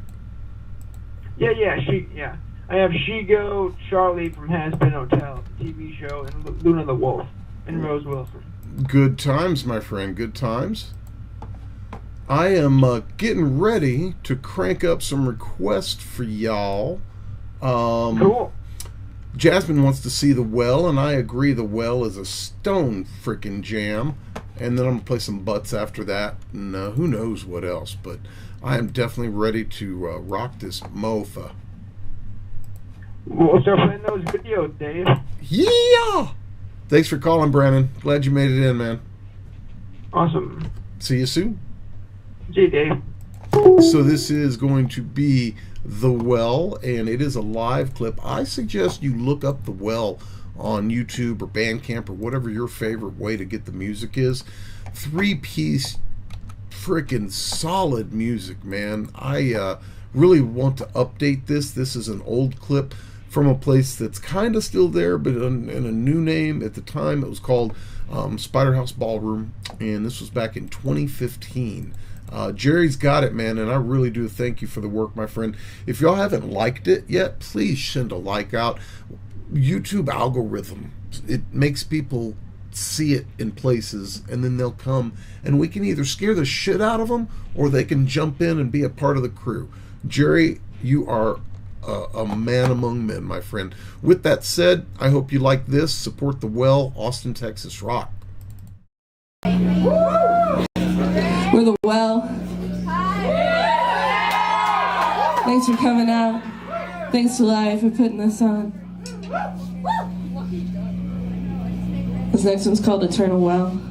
Yeah. I have Shigo, Charlie from Has Been Hotel, TV show, and Luna the Wolf, and Rose Wilson. Good times, my friend. Good times. I am getting ready to crank up some requests for y'all. Cool. Jasmine wants to see The Well, and I agree The Well is a stone freaking jam. And then I'm going to play some butts after that, and who knows what else. But I am definitely ready to rock this mofa. We'll start playing those videos, Dave. Yeah! Thanks for calling, Brandon. Glad you made it in, man. Awesome. See you soon. See you, Dave. So this is going to be The Well, and it is a live clip. I suggest you look up The Well on YouTube or Bandcamp or whatever your favorite way to get the music is. 3-piece freaking solid music, man. I really want to update this. This is an old clip from a place that's kind of still there, but in a new name. At the time it was called Spider House Ballroom, and this was back in 2015. Jerry's got it, man, and I really do thank you for the work, my friend. If y'all haven't liked it yet, please send a like out. YouTube algorithm, it makes people see it in places, and then they'll come, and we can either scare the shit out of them, or they can jump in and be a part of the crew. Jerry, you are a man among men, my friend. With that said, I hope you like this. Support The Well. Austin, Texas rock. We're The Well. Thanks for coming out. Thanks to Larry for putting this on. This next one's called Eternal Well.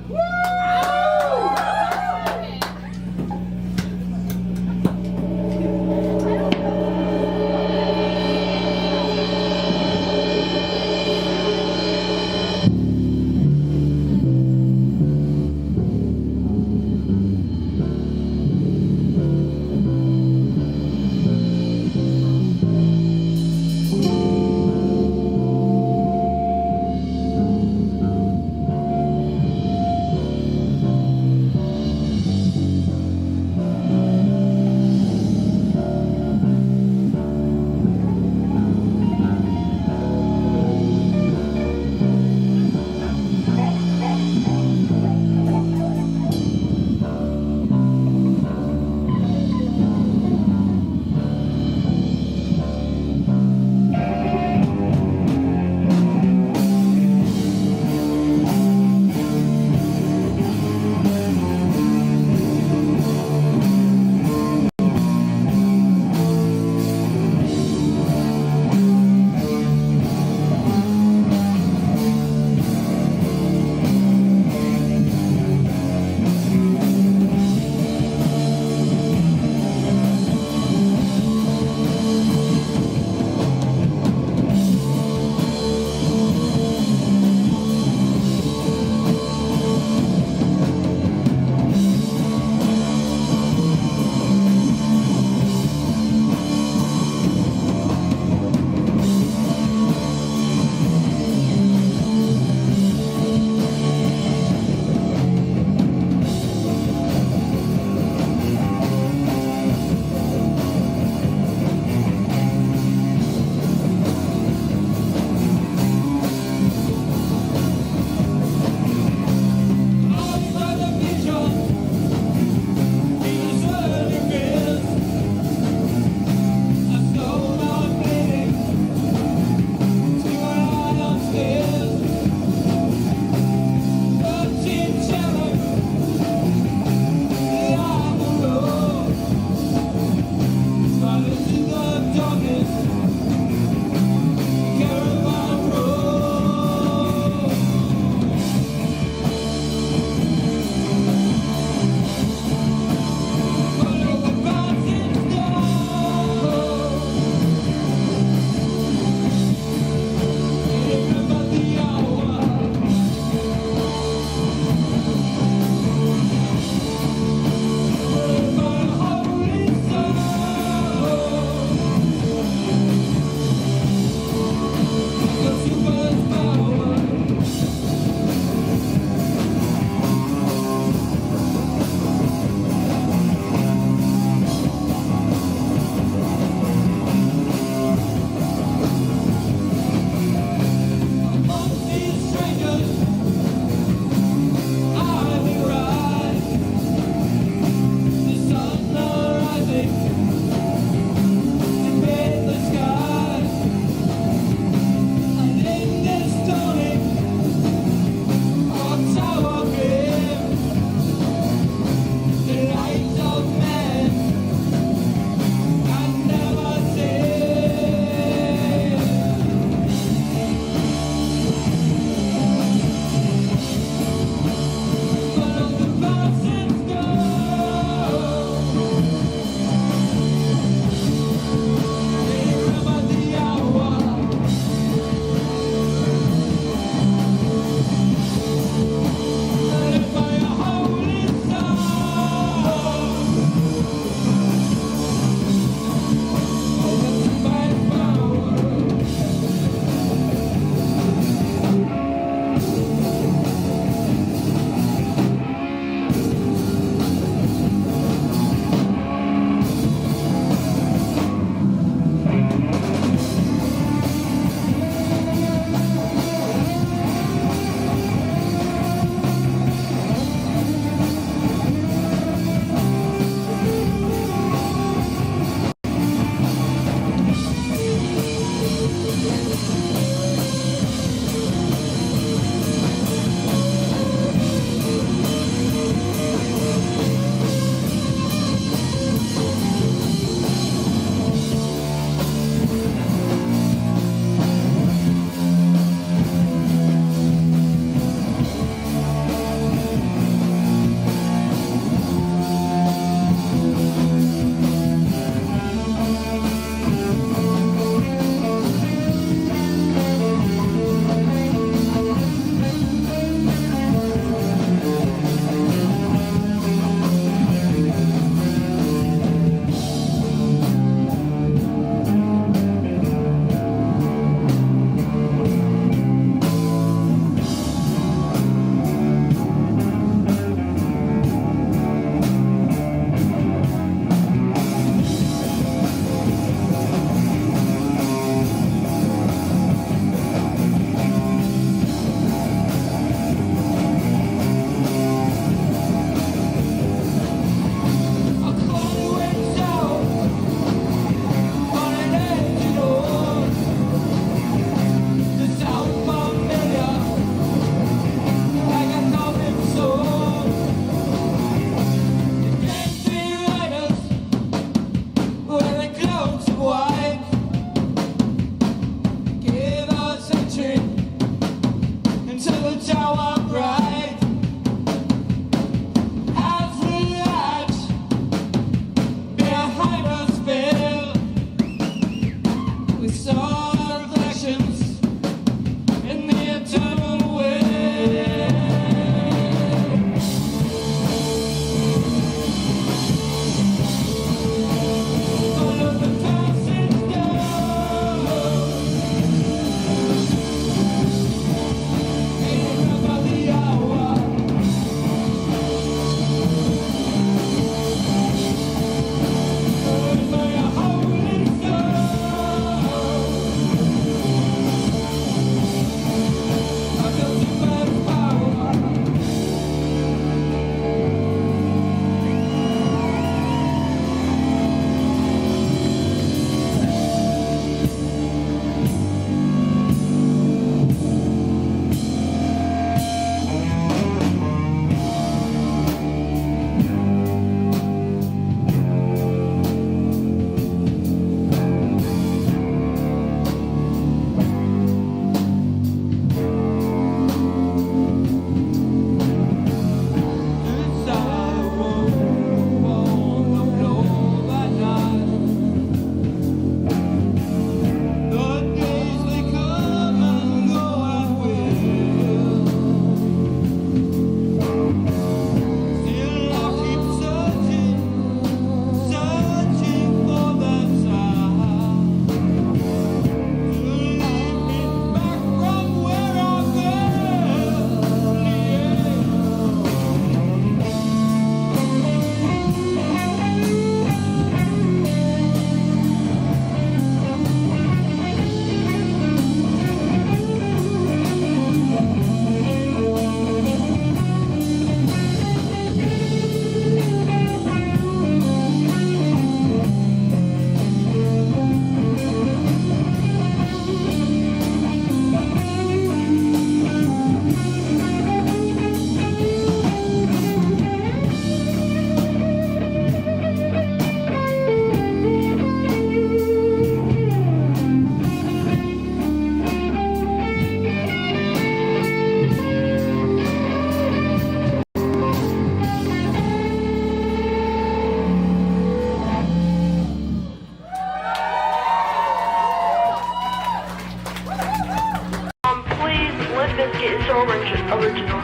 original.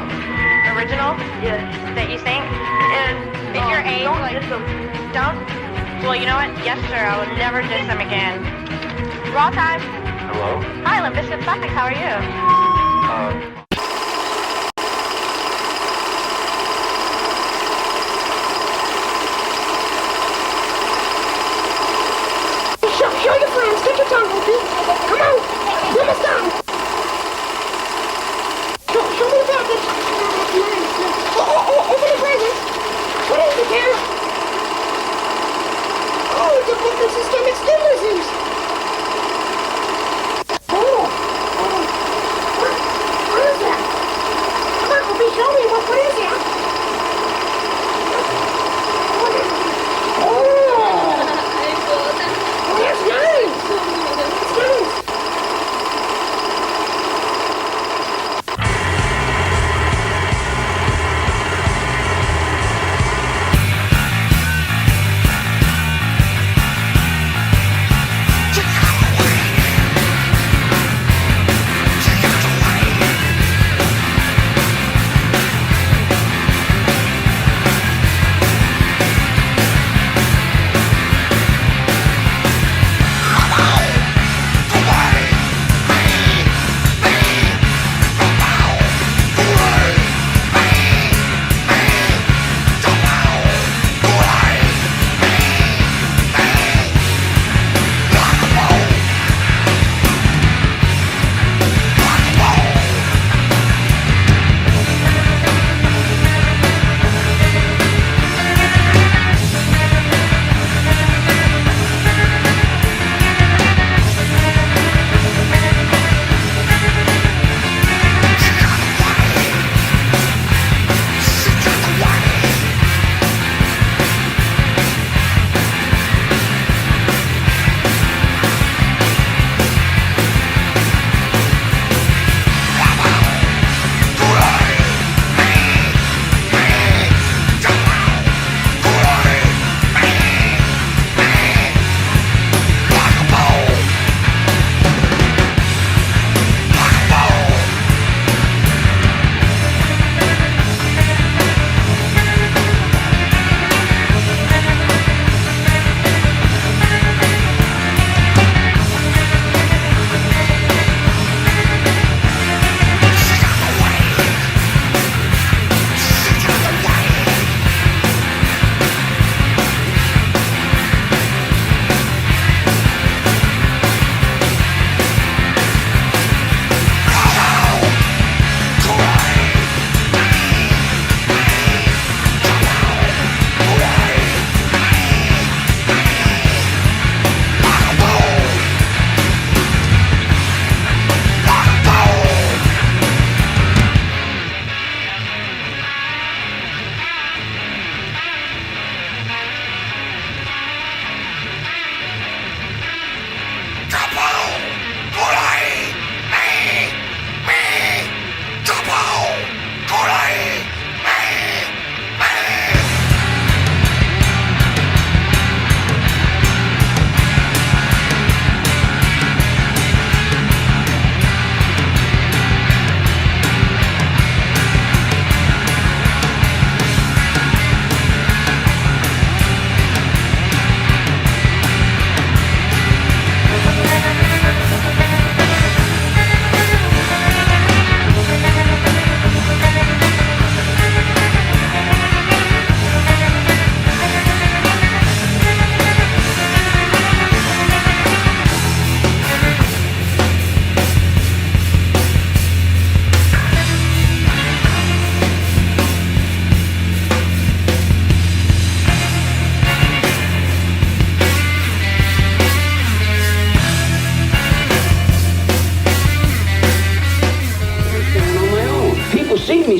Original? Yes. That you think? And is your aim don't like... diss them. Don't? Well, you know what? Yes, sir. I will never diss them again. rAwTiMe. Hello? Hi, Limp Bizkit Flex. How are you? Show your friends. Stick your tongue, Opie. Come on. One more time. Show me the package. Open the presents. What is it, Karen? Oh, it's a book of systemic stimulus use. What is that? Come on, Opie, show me. What is that? That's nice! That's nice!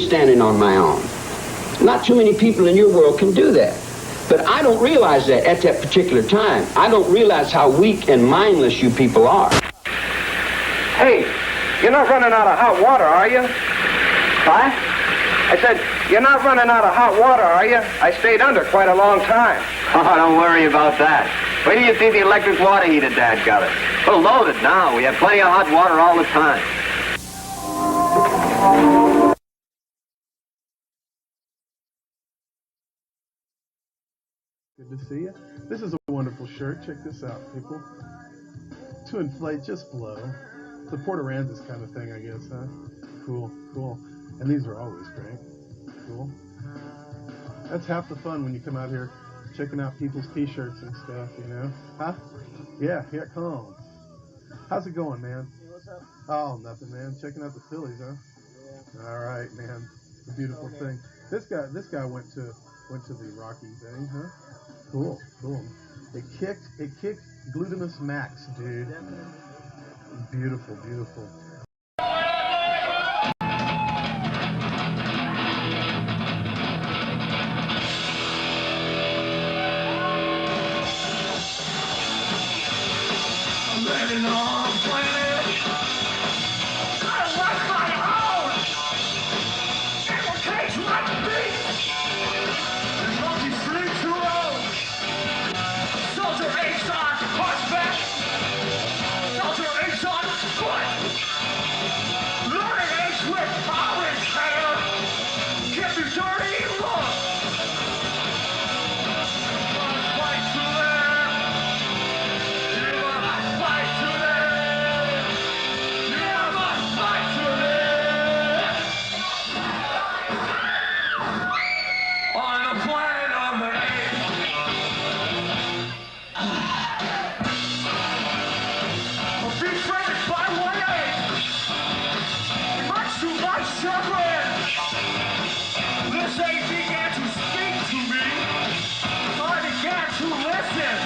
Standing on my own. Not too many people in your world can do that. But I don't realize that at that particular time. I don't realize how weak and mindless you people are. Hey, you're not running out of hot water, are you? What? I said, you're not running out of hot water, are you? I stayed under quite a long time. Oh, don't worry about that. Wait till you see the electric water heater Dad got it. We're loaded now. We have plenty of hot water all the time. Good to see you. This is a wonderful shirt. Check this out, people. To inflate, just blow. It's a Port Aransas kind of thing, I guess, huh? Cool, cool. And these are always great. Cool. That's half the fun when you come out here checking out people's t-shirts and stuff, you know? Huh? Yeah, here it comes. How's it going, man? Hey, what's up? Oh, nothing, man. Checking out the Phillies, huh? Yeah. All right, man. It's a beautiful thing. This guy went to the Rocky thing, huh? Cool, cool. It kicked glutinous max, dude. Beautiful, beautiful. I'm living on a planet. I like my own. It will cage my beat. The monkey's free to roam. Soldier H on horseback. Soldier H on foot. Learning H with orange hair. Get your dirty look. Must fight to there. You must fight to there. You must fight to there. On the planet of the apes. Befriended by one ape. Much to my chagrin. This ape began to speak to me. I began to listen.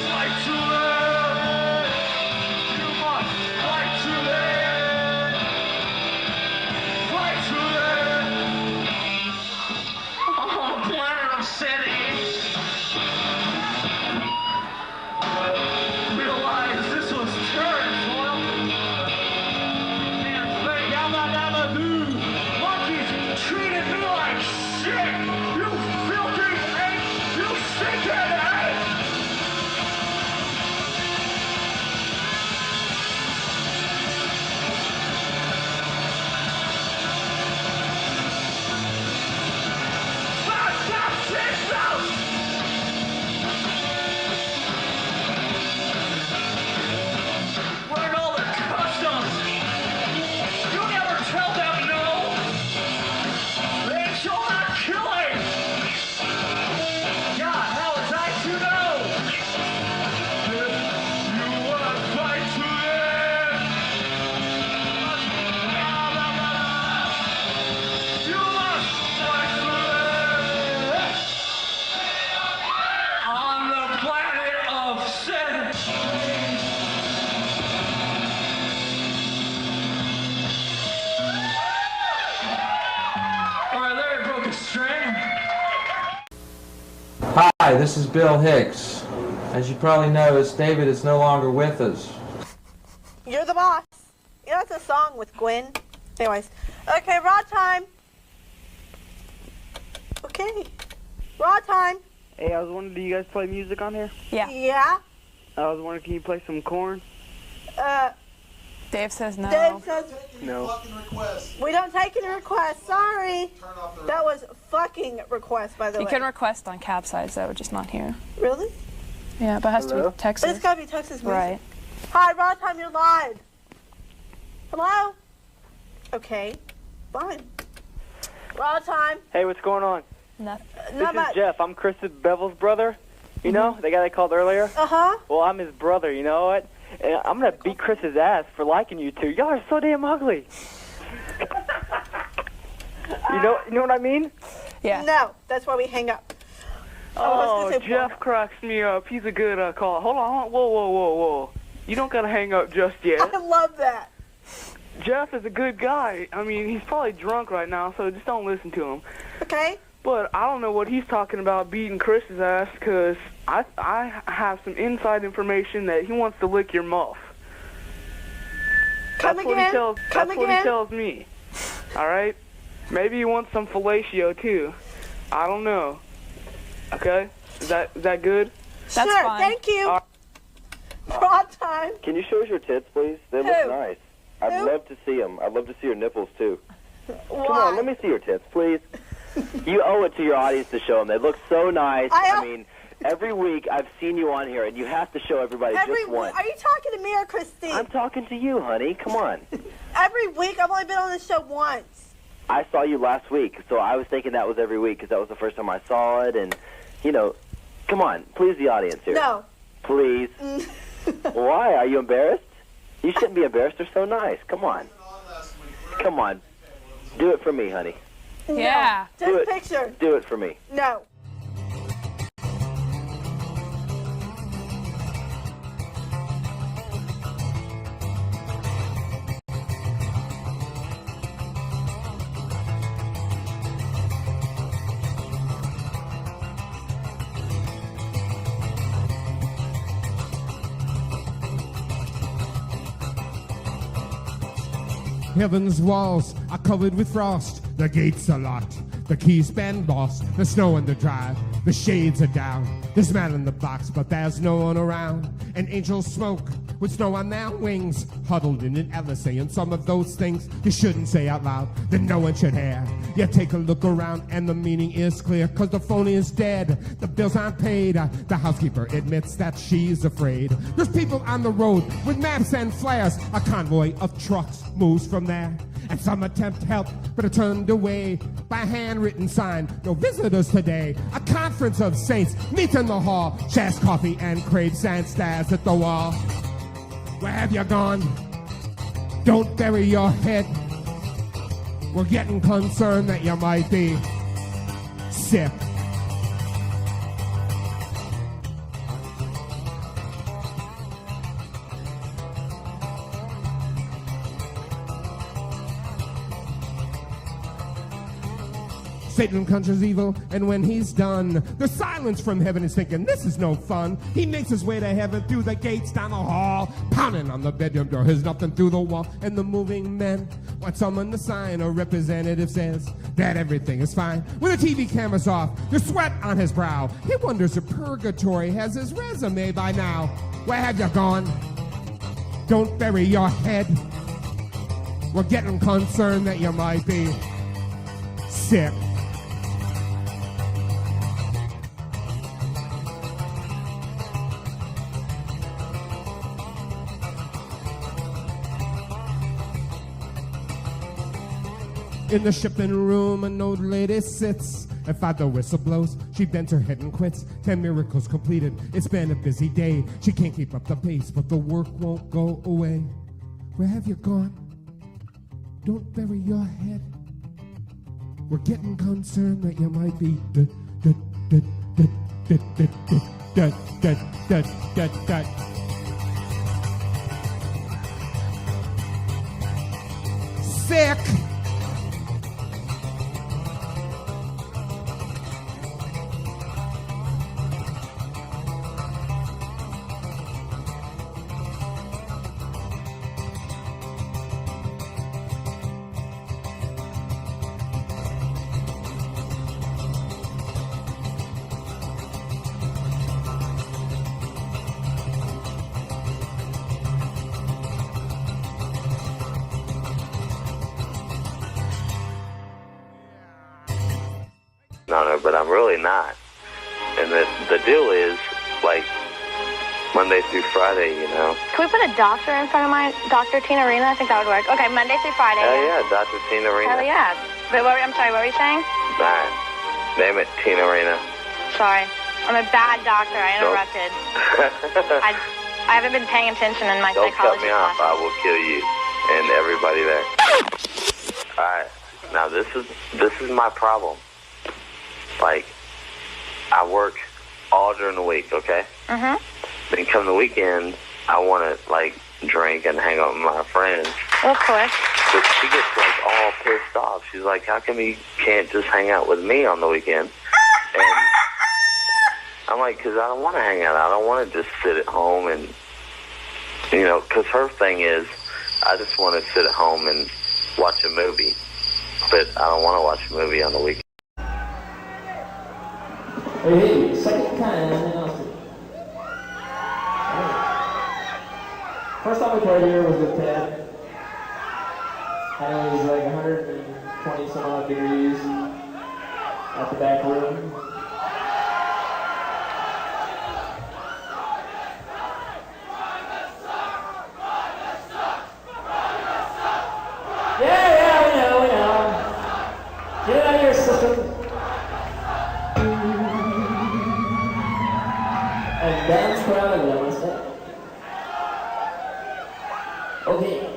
Fight to live. You must fight to live. Fight to live. Oh, planet of cities. Realize this was turret soil. Man, say, yabba dabba doo. Monkeys treated me like shit. You filthy ape. You stinking ape. Stop, stop, sit, stop. Learn all the customs. You never tell them no. They shall not killing. God, how was I to know? You must fight to live. You must fight to live. On the planet of sin. Alright, Larry broke a string. Hi, this is Bill Hicks. As you probably noticed, David is no longer with us. You're the boss. You know, it's a song with Gwen. Anyways. Okay, raw time. Okay. Raw time. Hey, I was wondering, do you guys play music on here? Yeah. Yeah. I was wondering, can you play some Korn? Dave says no. Dave says No. we don't take any requests. Sorry. That was fucking request, by the way. You can request on CapZeyeZ though, just not here. Really? Yeah, but it has to be Texas. But it's gotta be Texas music. Right. Hi, raw time. You're live. Hello. Okay. Fine. Raw time. Hey, what's going on? Nothing. This is Jeff. I'm Chris Bevel's brother. You know, the guy they called earlier? Uh-huh. Well, I'm his brother, you know what? And I'm going to beat Chris's ass for liking you two. Y'all are so damn ugly. You know what I mean? Yeah. No, that's why we hang up. Oh, Jeff cracks me up. He's a good call. Hold on. Whoa. You don't got to hang up just yet. I love that. Jeff is a good guy. I mean, he's probably drunk right now, so just don't listen to him. Okay. But I don't know what he's talking about beating Chris's ass, because I have some inside information that he wants to lick your muff. That's what he tells me. All right? Maybe he wants some fellatio, too. I don't know. Okay? Is that good? That's sure, fine. Thank you. Raw time. Can you show us your tits, please? They look nice. I'd love to see them. I'd love to see your nipples, too. Come on, let me see your tits, please. You owe it to your audience to show them. They look so nice. I mean, every week I've seen you on here, and you have to show everybody just once. Are you talking to me or Christine? I'm talking to you, honey. Come on. Every week? I've only been on the show once. I saw you last week, so I was thinking that was every week because that was the first time I saw it, and, you know, come on, please the audience here. No. Please. Why? Are you embarrassed? You shouldn't be embarrassed. They're so nice. Come on. Come on. Do it for me, honey. Yeah. Do Just it. picture. Do it for me. No. Heaven's walls are covered with frost. The gates are locked. The keys been lost. The snow in the drive. The shades are down. There's man in the box, but there's no one around. And angels smoke with snow on their wings, huddled in an alley saying some of those things you shouldn't say out loud, that no one should hear. You take a look around and the meaning is clear, cause the phone is dead, the bills aren't paid. The housekeeper admits that she's afraid. There's people on the road with maps and flares. A convoy of trucks moves from there. And some attempt help, but are turned away by a handwritten sign. No visitors today. A conference of saints meet in the hall, shares coffee and craves and stares at the wall. Where have you gone? Don't bury your head. We're getting concerned that you might be sick. Satan conjures evil, and when he's done, the silence from heaven is thinking, this is no fun. He makes his way to heaven through the gates down the hall, pounding on the bedroom door, there's nothing through the wall. And the moving men want someone to sign. A representative says that everything is fine. When the TV camera's off, there's sweat on his brow. He wonders if purgatory has his resume by now. Where have you gone? Don't bury your head. We're getting concerned that you might be sick. In the shipping room, an old lady sits. At 5 the whistle blows, she bends her head and quits. 10 miracles completed, it's been a busy day. She can't keep up the pace, but the work won't go away. Where have you gone? Don't bury your head. We're getting concerned that you might be sick. No, but I'm really not. And the deal is, like, Monday through Friday, you know. Can we put a doctor in front of my Dr. Tina Arena? I think that would work. Okay, Monday through Friday. Oh, yeah, Dr. Tina Arena. Hell yeah. But I'm sorry, what were you saying? Nah, name it Tina Arena. Sorry. I'm a bad doctor. I interrupted. I haven't been paying attention in my Don't psychology cut me off. classes. I will kill you and everybody there. All right. Now, this is my problem. Like, I work all during the week, okay? Mm-hmm. Then come the weekend, I want to, like, drink and hang out with my friends. Of course. But she gets, like, all pissed off. She's like, how come you can't just hang out with me on the weekend? And I'm like, because I don't want to hang out. I don't want to just sit at home and, you know, because her thing is, I just want to sit at home and watch a movie. But I don't want to watch a movie on the weekend. Hey, second kind announcement. First time we played here was with Ted. I know it was like 120 some odd degrees at the back room. Yeah, we know. Get it out of your system. And dance proud of them, what's that? Okay.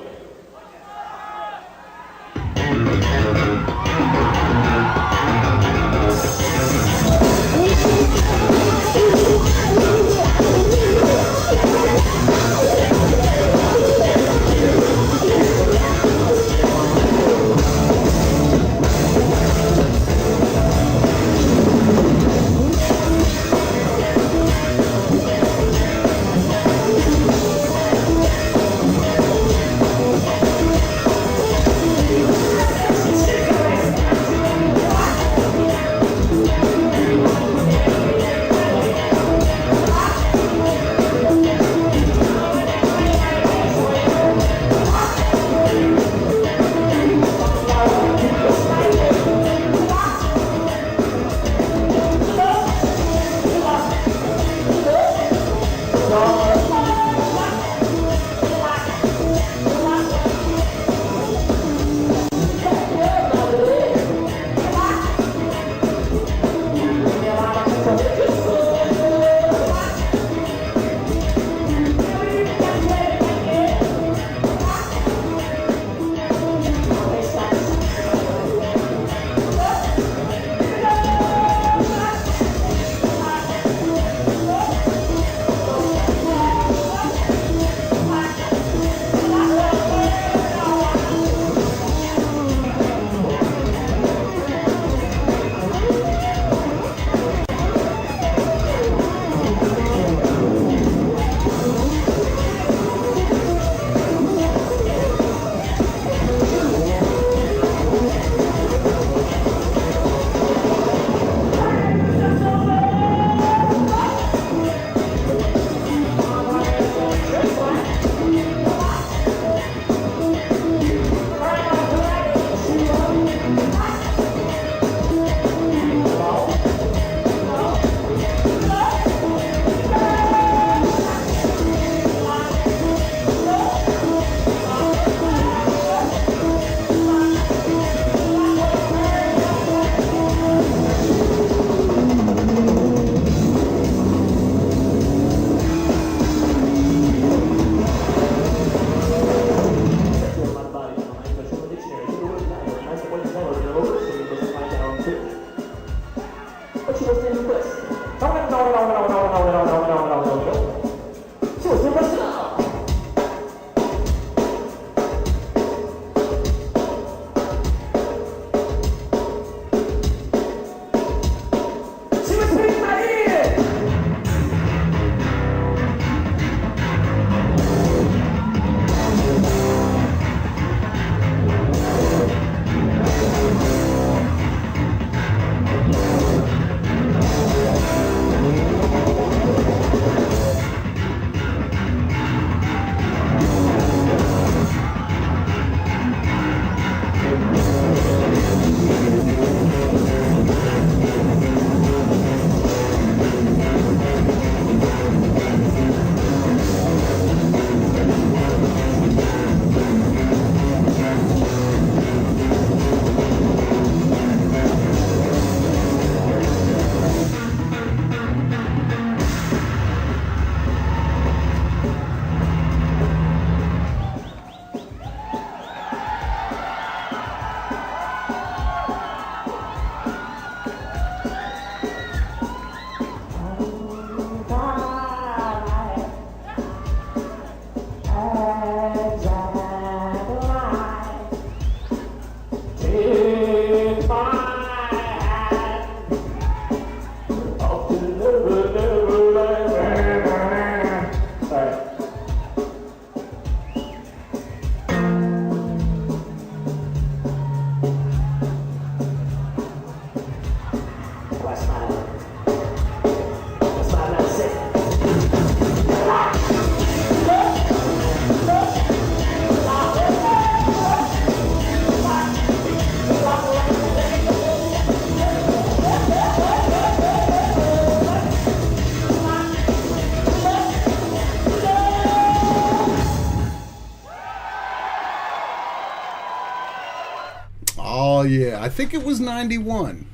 I think it was 91.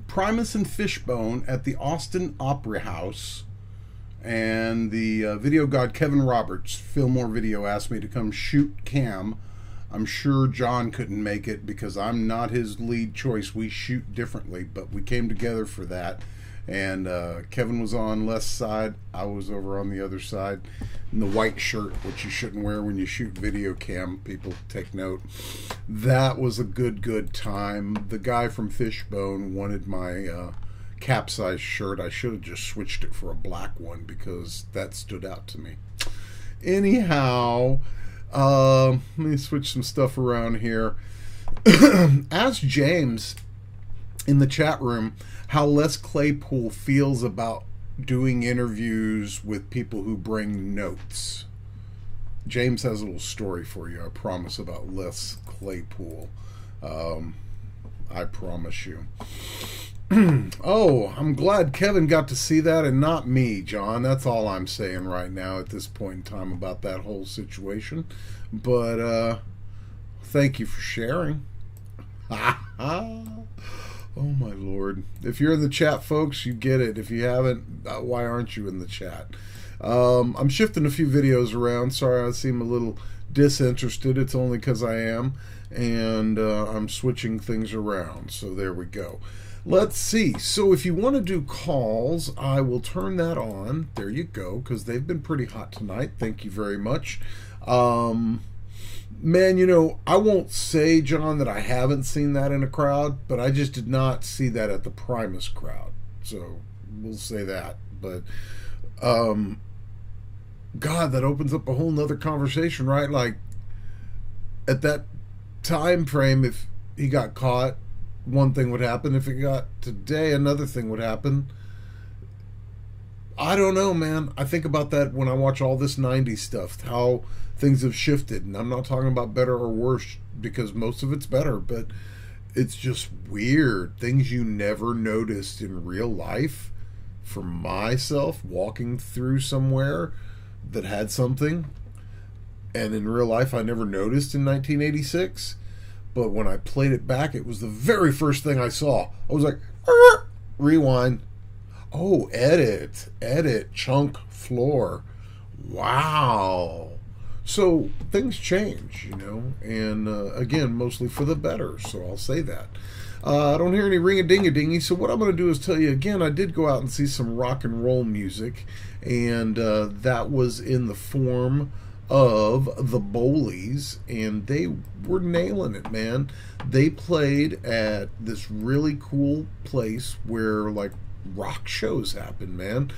Primus and Fishbone at the Austin Opera House. And the video god Kevin Roberts, Fillmore Video, asked me to come shoot Cam. I'm sure John couldn't make it because I'm not his lead choice. We shoot differently, but we came together for that. And Kevin was on left side. I was over on the other side in the white shirt, which you shouldn't wear when you shoot video cam. People take note. That was a good time. The guy from Fishbone wanted my CapZeyeZ shirt. I should have just switched it for a black one because that stood out to me. Anyhow, let me switch some stuff around here. Ask James in the chat room how Les Claypool feels about doing interviews with people who bring notes. James has a little story for you, I promise, about Les Claypool. I promise you. Oh, I'm glad Kevin got to see that and not me, John. That's all I'm saying right now at this point in time about that whole situation. But thank you for sharing. Oh my Lord. If you're in the chat, folks, you get it. If you haven't, why aren't you in the chat? I'm shifting a few videos around. Sorry, I seem a little disinterested. It's only because I am. And I'm switching things around. So there we go. Let's see. So if you want to do calls, I will turn that on. There you go, because they've been pretty hot tonight. Thank you very much. Man, you know, I won't say, John, that I haven't seen that in a crowd, but I just did not see that at the Primus crowd. So we'll say that. But, God, that opens up a whole nother conversation, right? Like, at that time frame, if he got caught, one thing would happen. If it got today, another thing would happen. I don't know, man. I think about that when I watch all this 90s stuff, how things have shifted. And I'm not talking about better or worse, because most of it's better, but it's just weird. Things you never noticed in real life. For myself, walking through somewhere that had something, and in real life I never noticed in 1986. But when I played it back, it was the very first thing I saw. I was like, rewind. Oh, edit, chunk, floor. Wow. So things change, you know, and again, mostly for the better. So I'll say that. I don't hear any ring-a-ding-a-dingy. So what I'm going to do is tell you again, I did go out and see some rock and roll music, and that was in the form of the Bowleys, and they were nailing it, man. They played at this really cool place where like rock shows happen, man.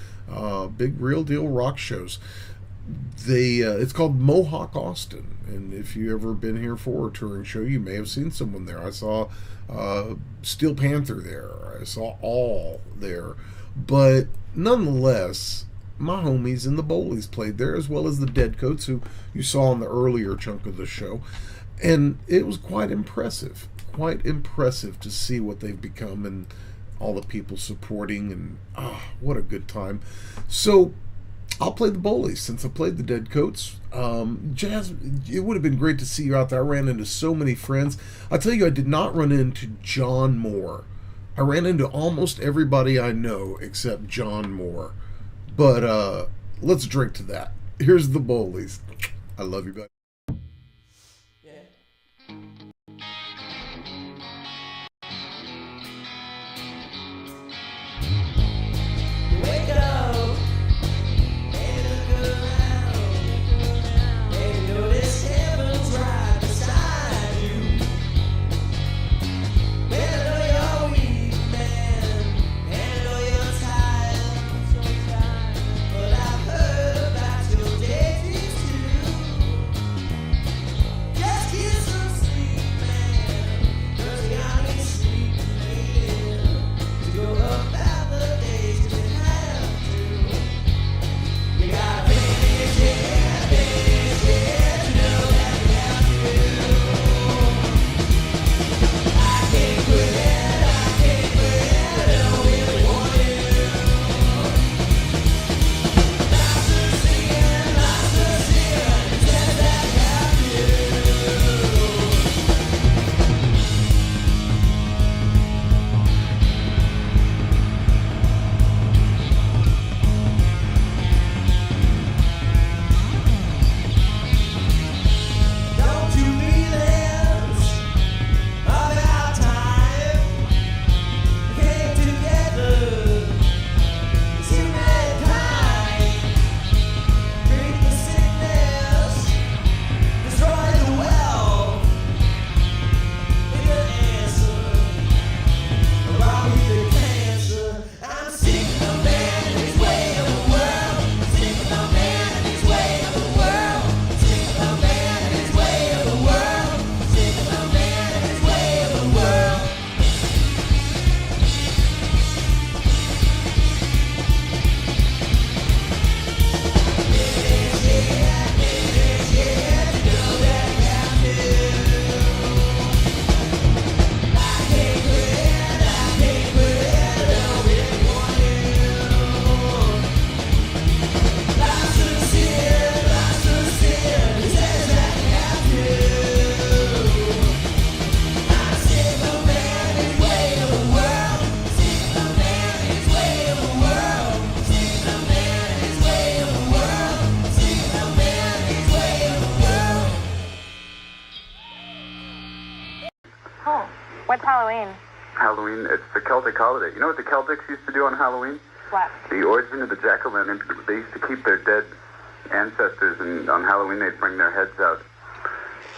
Big real deal rock shows. They it's called Mohawk Austin, and if you ever been here for a touring show, you may have seen someone there. I saw Steel Panther there. I saw All there, but nonetheless, my homies and the Bowleys played there, as well as the Deadcoats, who you saw in the earlier chunk of the show. And it was quite impressive to see what they've become and all the people supporting, and what a good time. So I'll play the Bowleys since I played the Deadcoats. Jazz, it would have been great to see you out there. I ran into so many friends. I'll tell you, I did not run into John Moore. I ran into almost everybody I know except John Moore. But let's drink to that. Here's the Bowleys. I love you, buddy. Wake up and look around and notice heaven's right beside you. Well, I know you're weak, man, and I know you're tired, but I've heard about your days too. Just get some sleep. What's Halloween? Halloween, it's the Celtic holiday. You know what the Celtics used to do on Halloween? What? The origin of the jack-o'-lantern, they used to keep their dead ancestors, and on Halloween they'd bring their heads out.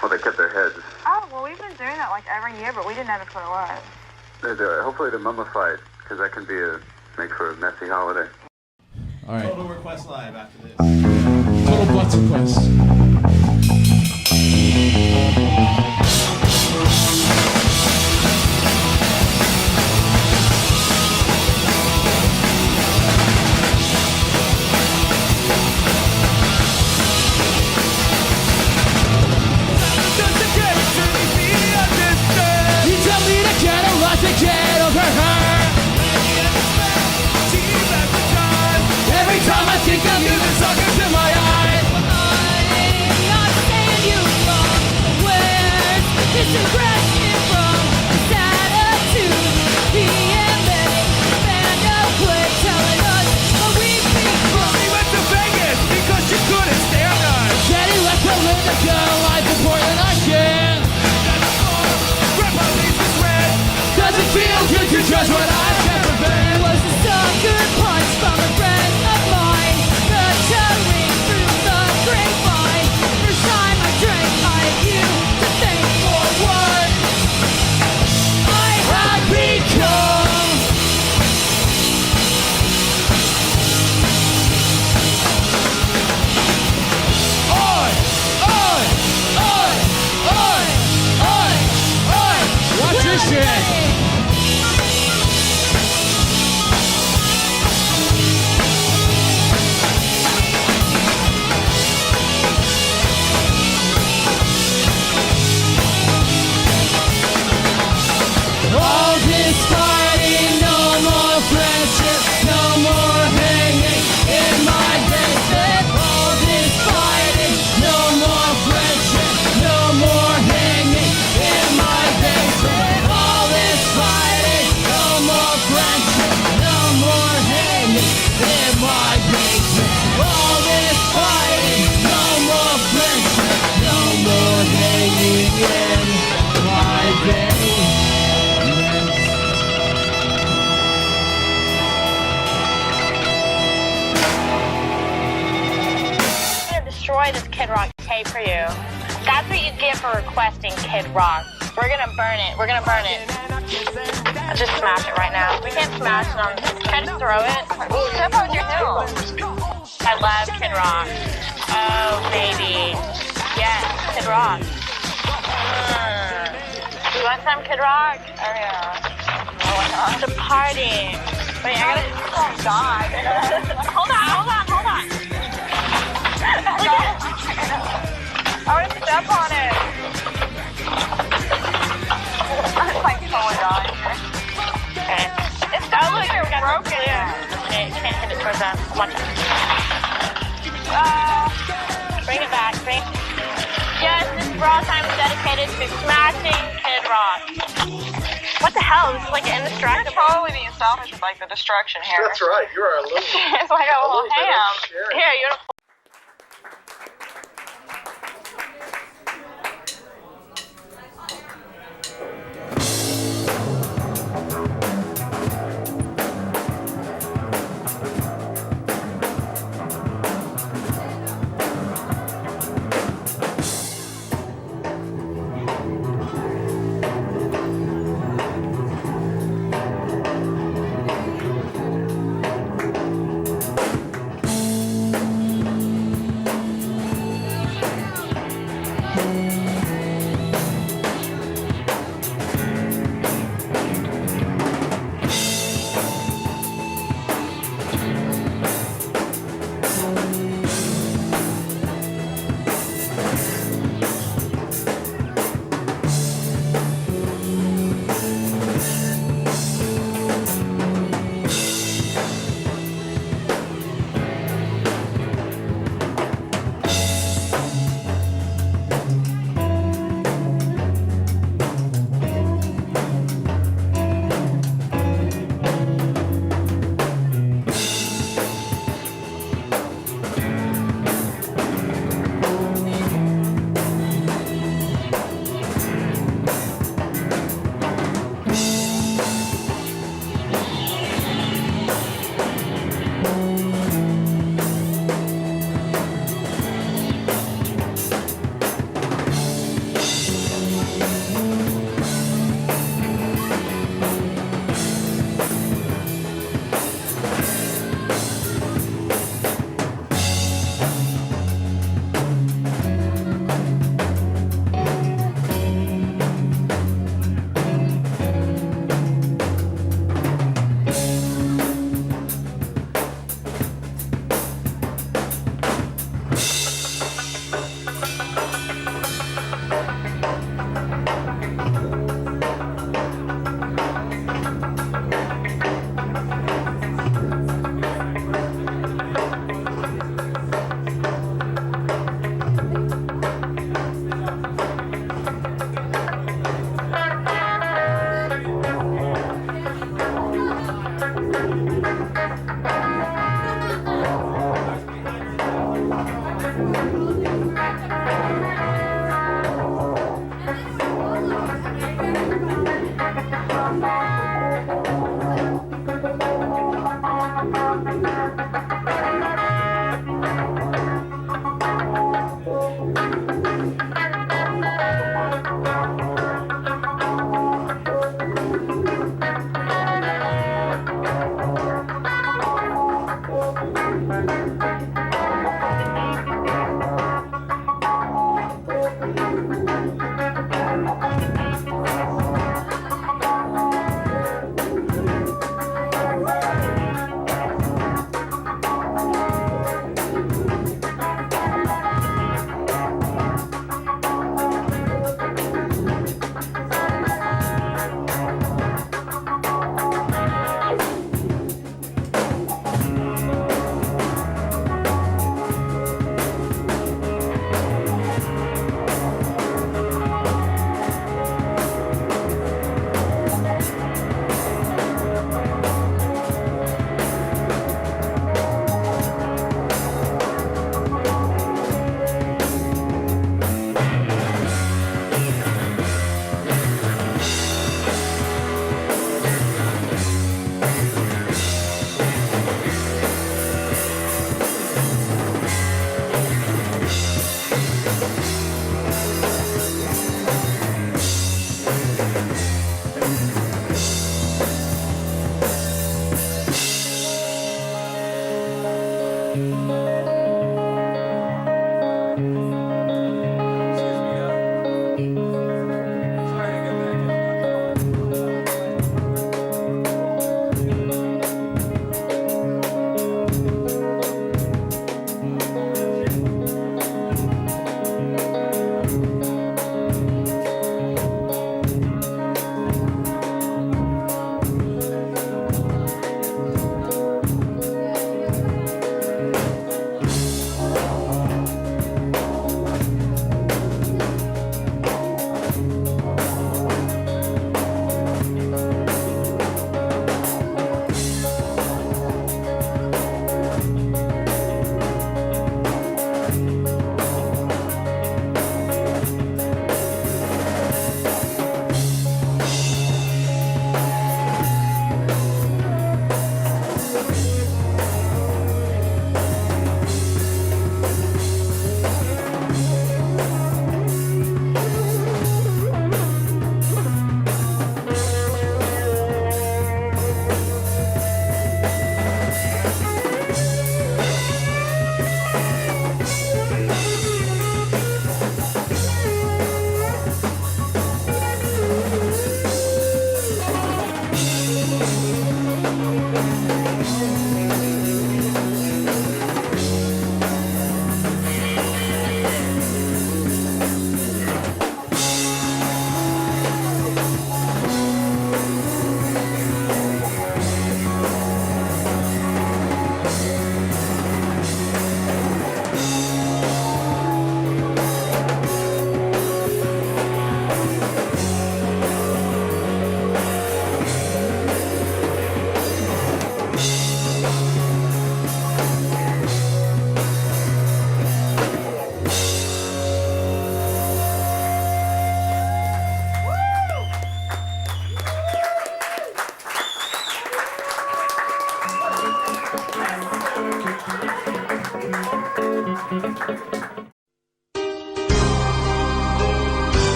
Well, they kept their heads. Oh, well, we've been doing that like every year, but we didn't have a clue what it was. Hopefully they're mummified, because that can make for a messy holiday. All right. Total Request Live after this. Total Butts Request. You tell me to get a lot to get over her. Every time I think of you, the sun comes in my eyes. I'm not saying you wrong. Where's this aggression from? This attitude, PMA, band of quit telling us what we think from. We went to Vegas because you couldn't stand us. Daddy left her with a girl life in Portland, I can. Grandpa leaves his red. Does it feel good to judge what I've never been? Was a sucker punch from a friend of mine, guttering through the grapevine. First time I drank, I had you to thank for what I had become. Watch this shit. All this fighting, no more friendship, no more hanging in my basement. All this fighting, no more friendship, no more hanging in my basement. All this fighting, no more friendship, no more hanging in my basement. All this fighting, no more friendship, no more hanging in my basement. Destroy this Kid Rock tape for you. That's what you get for requesting Kid Rock. We're gonna burn it. We're gonna burn it. Let's just smash it right now. We can't smash it on. Can I just throw it? Step on your hill. I love Kid Rock. Oh, baby. Yes, Kid Rock. You want some Kid Rock? Oh, yeah. Oh, my God. It's a party. Wait, I gotta... Oh, God. Hold on. I want to step on it. I'm like falling down. Okay. It's look, you're broken. Okay, you can't hit it towards that. Come on. Bring it back. Yes, this rAwTiMe is dedicated to smashing Kid Rock. What the hell? This is like an indestructible. You're totally being selfish with like the destruction here. That's right. You are a little. It's like a little ham. Here, you're.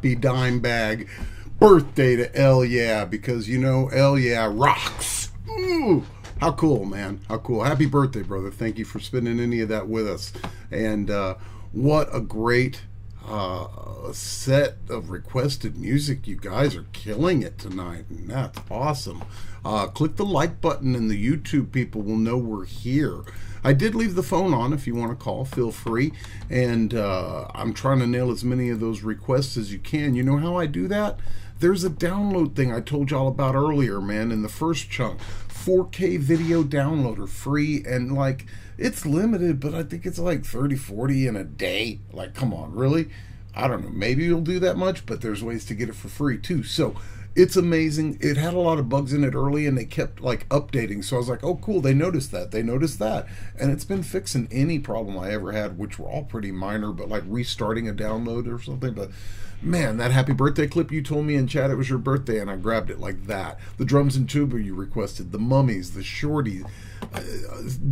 happy dime bag birthday to L Yeah, because you know L Yeah rocks. Ooh, how cool, man. How cool. Happy birthday, brother. Thank you for spending any of that with us. And what a great set of requested music. You guys are killing it tonight, and that's awesome. Click the like button and the YouTube people will know we're here. I did leave the phone on. If you want to call, feel free. And I'm trying to nail as many of those requests as you can. You know how I do that? There's a download thing I told y'all about earlier, man, in the first chunk. 4K video downloader, free, and like, it's limited, but I think it's like 30, 40 in a day. Like, come on, really? I don't know. Maybe you'll do that much, but there's ways to get it for free too. So it's amazing. It had a lot of bugs in it early, and they kept like updating. So I was like, oh, cool. They noticed that. They noticed that. And it's been fixing any problem I ever had, which were all pretty minor, but like restarting a download or something. But man, that happy birthday clip you told me in chat it was your birthday, and I grabbed it like that. The drums and tuba you requested, the mummies, the shorty,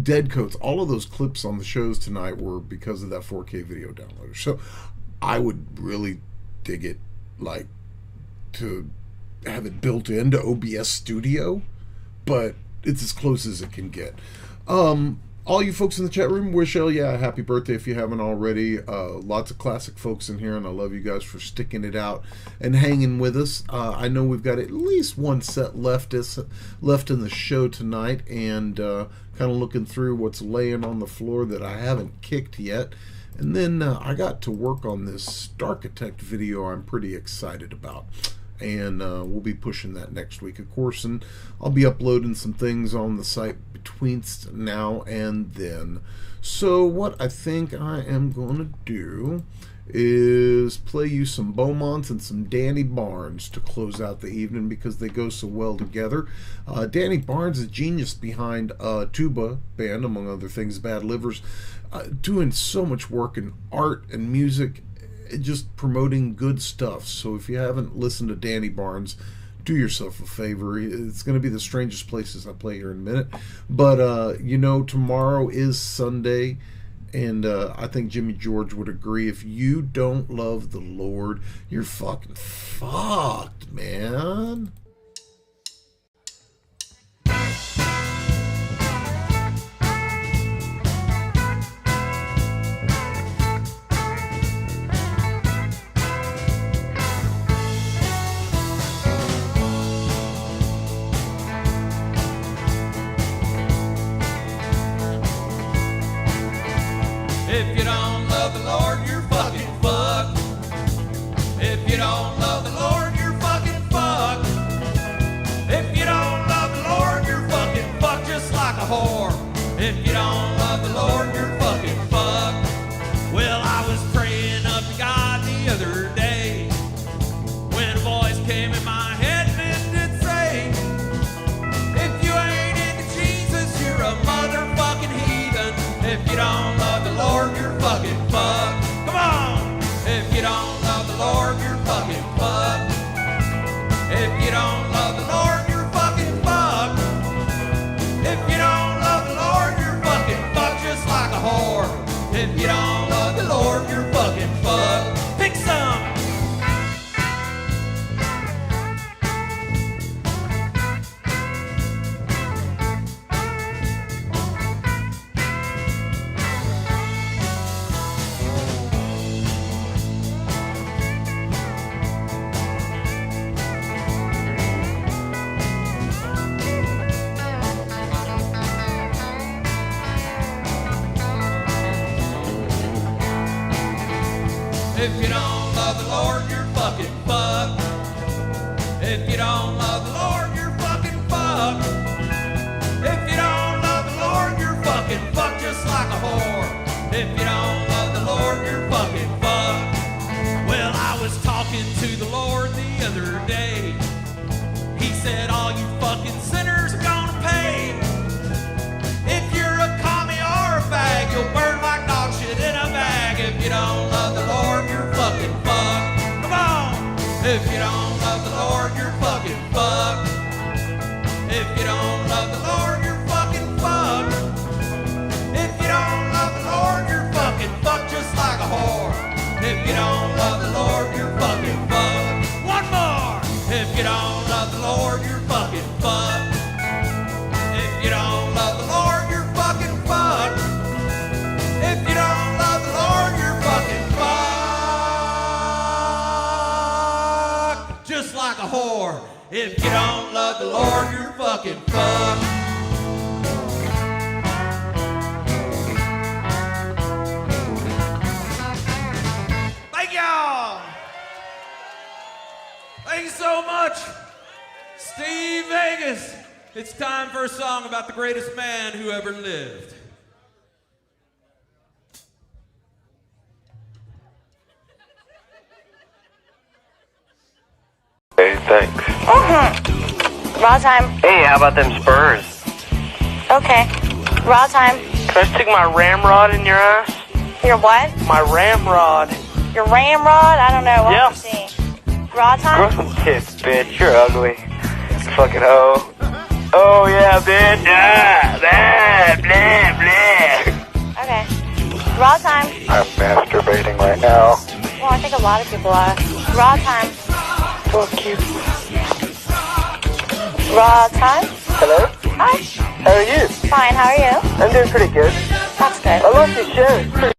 dead coats, all of those clips on the shows tonight were because of that 4K video downloader. So I would really dig it, like, to have it built into OBS Studio, but it's as close as it can get. All you folks in the chat room, wish Elle a happy birthday if you haven't already. Lots of classic folks in here, and I love you guys for sticking it out and hanging with us. I know we've got at least one set left in the show tonight, and kind of looking through what's laying on the floor that I haven't kicked yet. And then I got to work on this Starchitect video I'm pretty excited about. And we'll be pushing that next week, of course, and I'll be uploading some things on the site between now and then. So what I think I am going to do is play you some Beaumonts and some Danny Barnes to close out the evening, because they go so well together. Danny Barnes is genius behind Tuba Band, among other things, Bad Livers, doing so much work in art and music, just promoting good stuff. So if you haven't listened to Danny Barnes, do yourself a favor. It's going to be the strangest places I play here in a minute. But, you know, tomorrow is Sunday, and I think Jimmy George would agree. If you don't love the Lord, you're fucking fucked, man. If you don't love the Lord, you're fucking fucked. If you don't love the Lord, you're fucking fucked. If you don't love the Lord, you're fucking fucked just like a whore. If you don't love the Lord, you're fucking fucked. Well, I was praying up to God the other day when a voice came in my head and it did say, if you ain't into Jesus, you're a motherfucking heathen. If you don't love the Lord, you're fucking fucked. Come on! If you don't love the Lord, you're fucking fucked. If you don't love the Lord, you're fucking fucked. If you don't love the Lord, you're fucking fucked just like a whore. If you don't love the Lord, you're fucking fucked. Pick some! If you don't love the Lord, you're fucking fucked. If you don't love the Lord, you're fucking fucked. If you don't love the Lord, you're fucking fucked just like a whore. If you don't love the Lord, you're fucking fucked. Well, I was talking to the Lord the other day. He said, all you fucking sinners are gonna pay. If you're a commie or a fag, you'll burn like dog shit in a bag. If you don't love the Lord, you're fucking fucked. Come on! If you don't love the Lord, you're fucking fucked. If you don't love the Lord, you're fucking fucked. Thank y'all. Thank you so much. Steve Vegas. It's time for a song about the greatest man who ever lived. Hey, thanks. rAwTiMe. Hey, how about them Spurs? Okay. rAwTiMe. Can I stick my ramrod in your ass? Your what? My ramrod. Your ramrod? I don't know. Let me see. rAwTime? Gross tits, bitch. You're ugly. Fucking hoe. Oh, yeah, bitch. Ah, blah, blah, blah. Okay. rAwTime. I'm masturbating right now. Well, I think a lot of people are. rAwTime. Fuck you. rAwTime? Hello? Hi. How are you? Fine, how are you? I'm doing pretty good. That's good. I love your show. It's pretty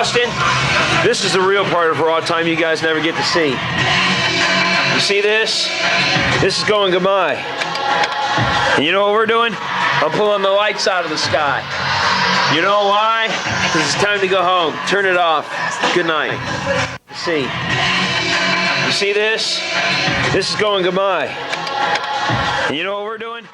Austin, this is the real part of rAwTiMe you guys never get to see. You see this? This is going goodbye. And you know what we're doing? I'm pulling the lights out of the sky. You know why? Because it's time to go home. Turn it off. Good night. See? You see this? This is going goodbye. And you know what we're doing?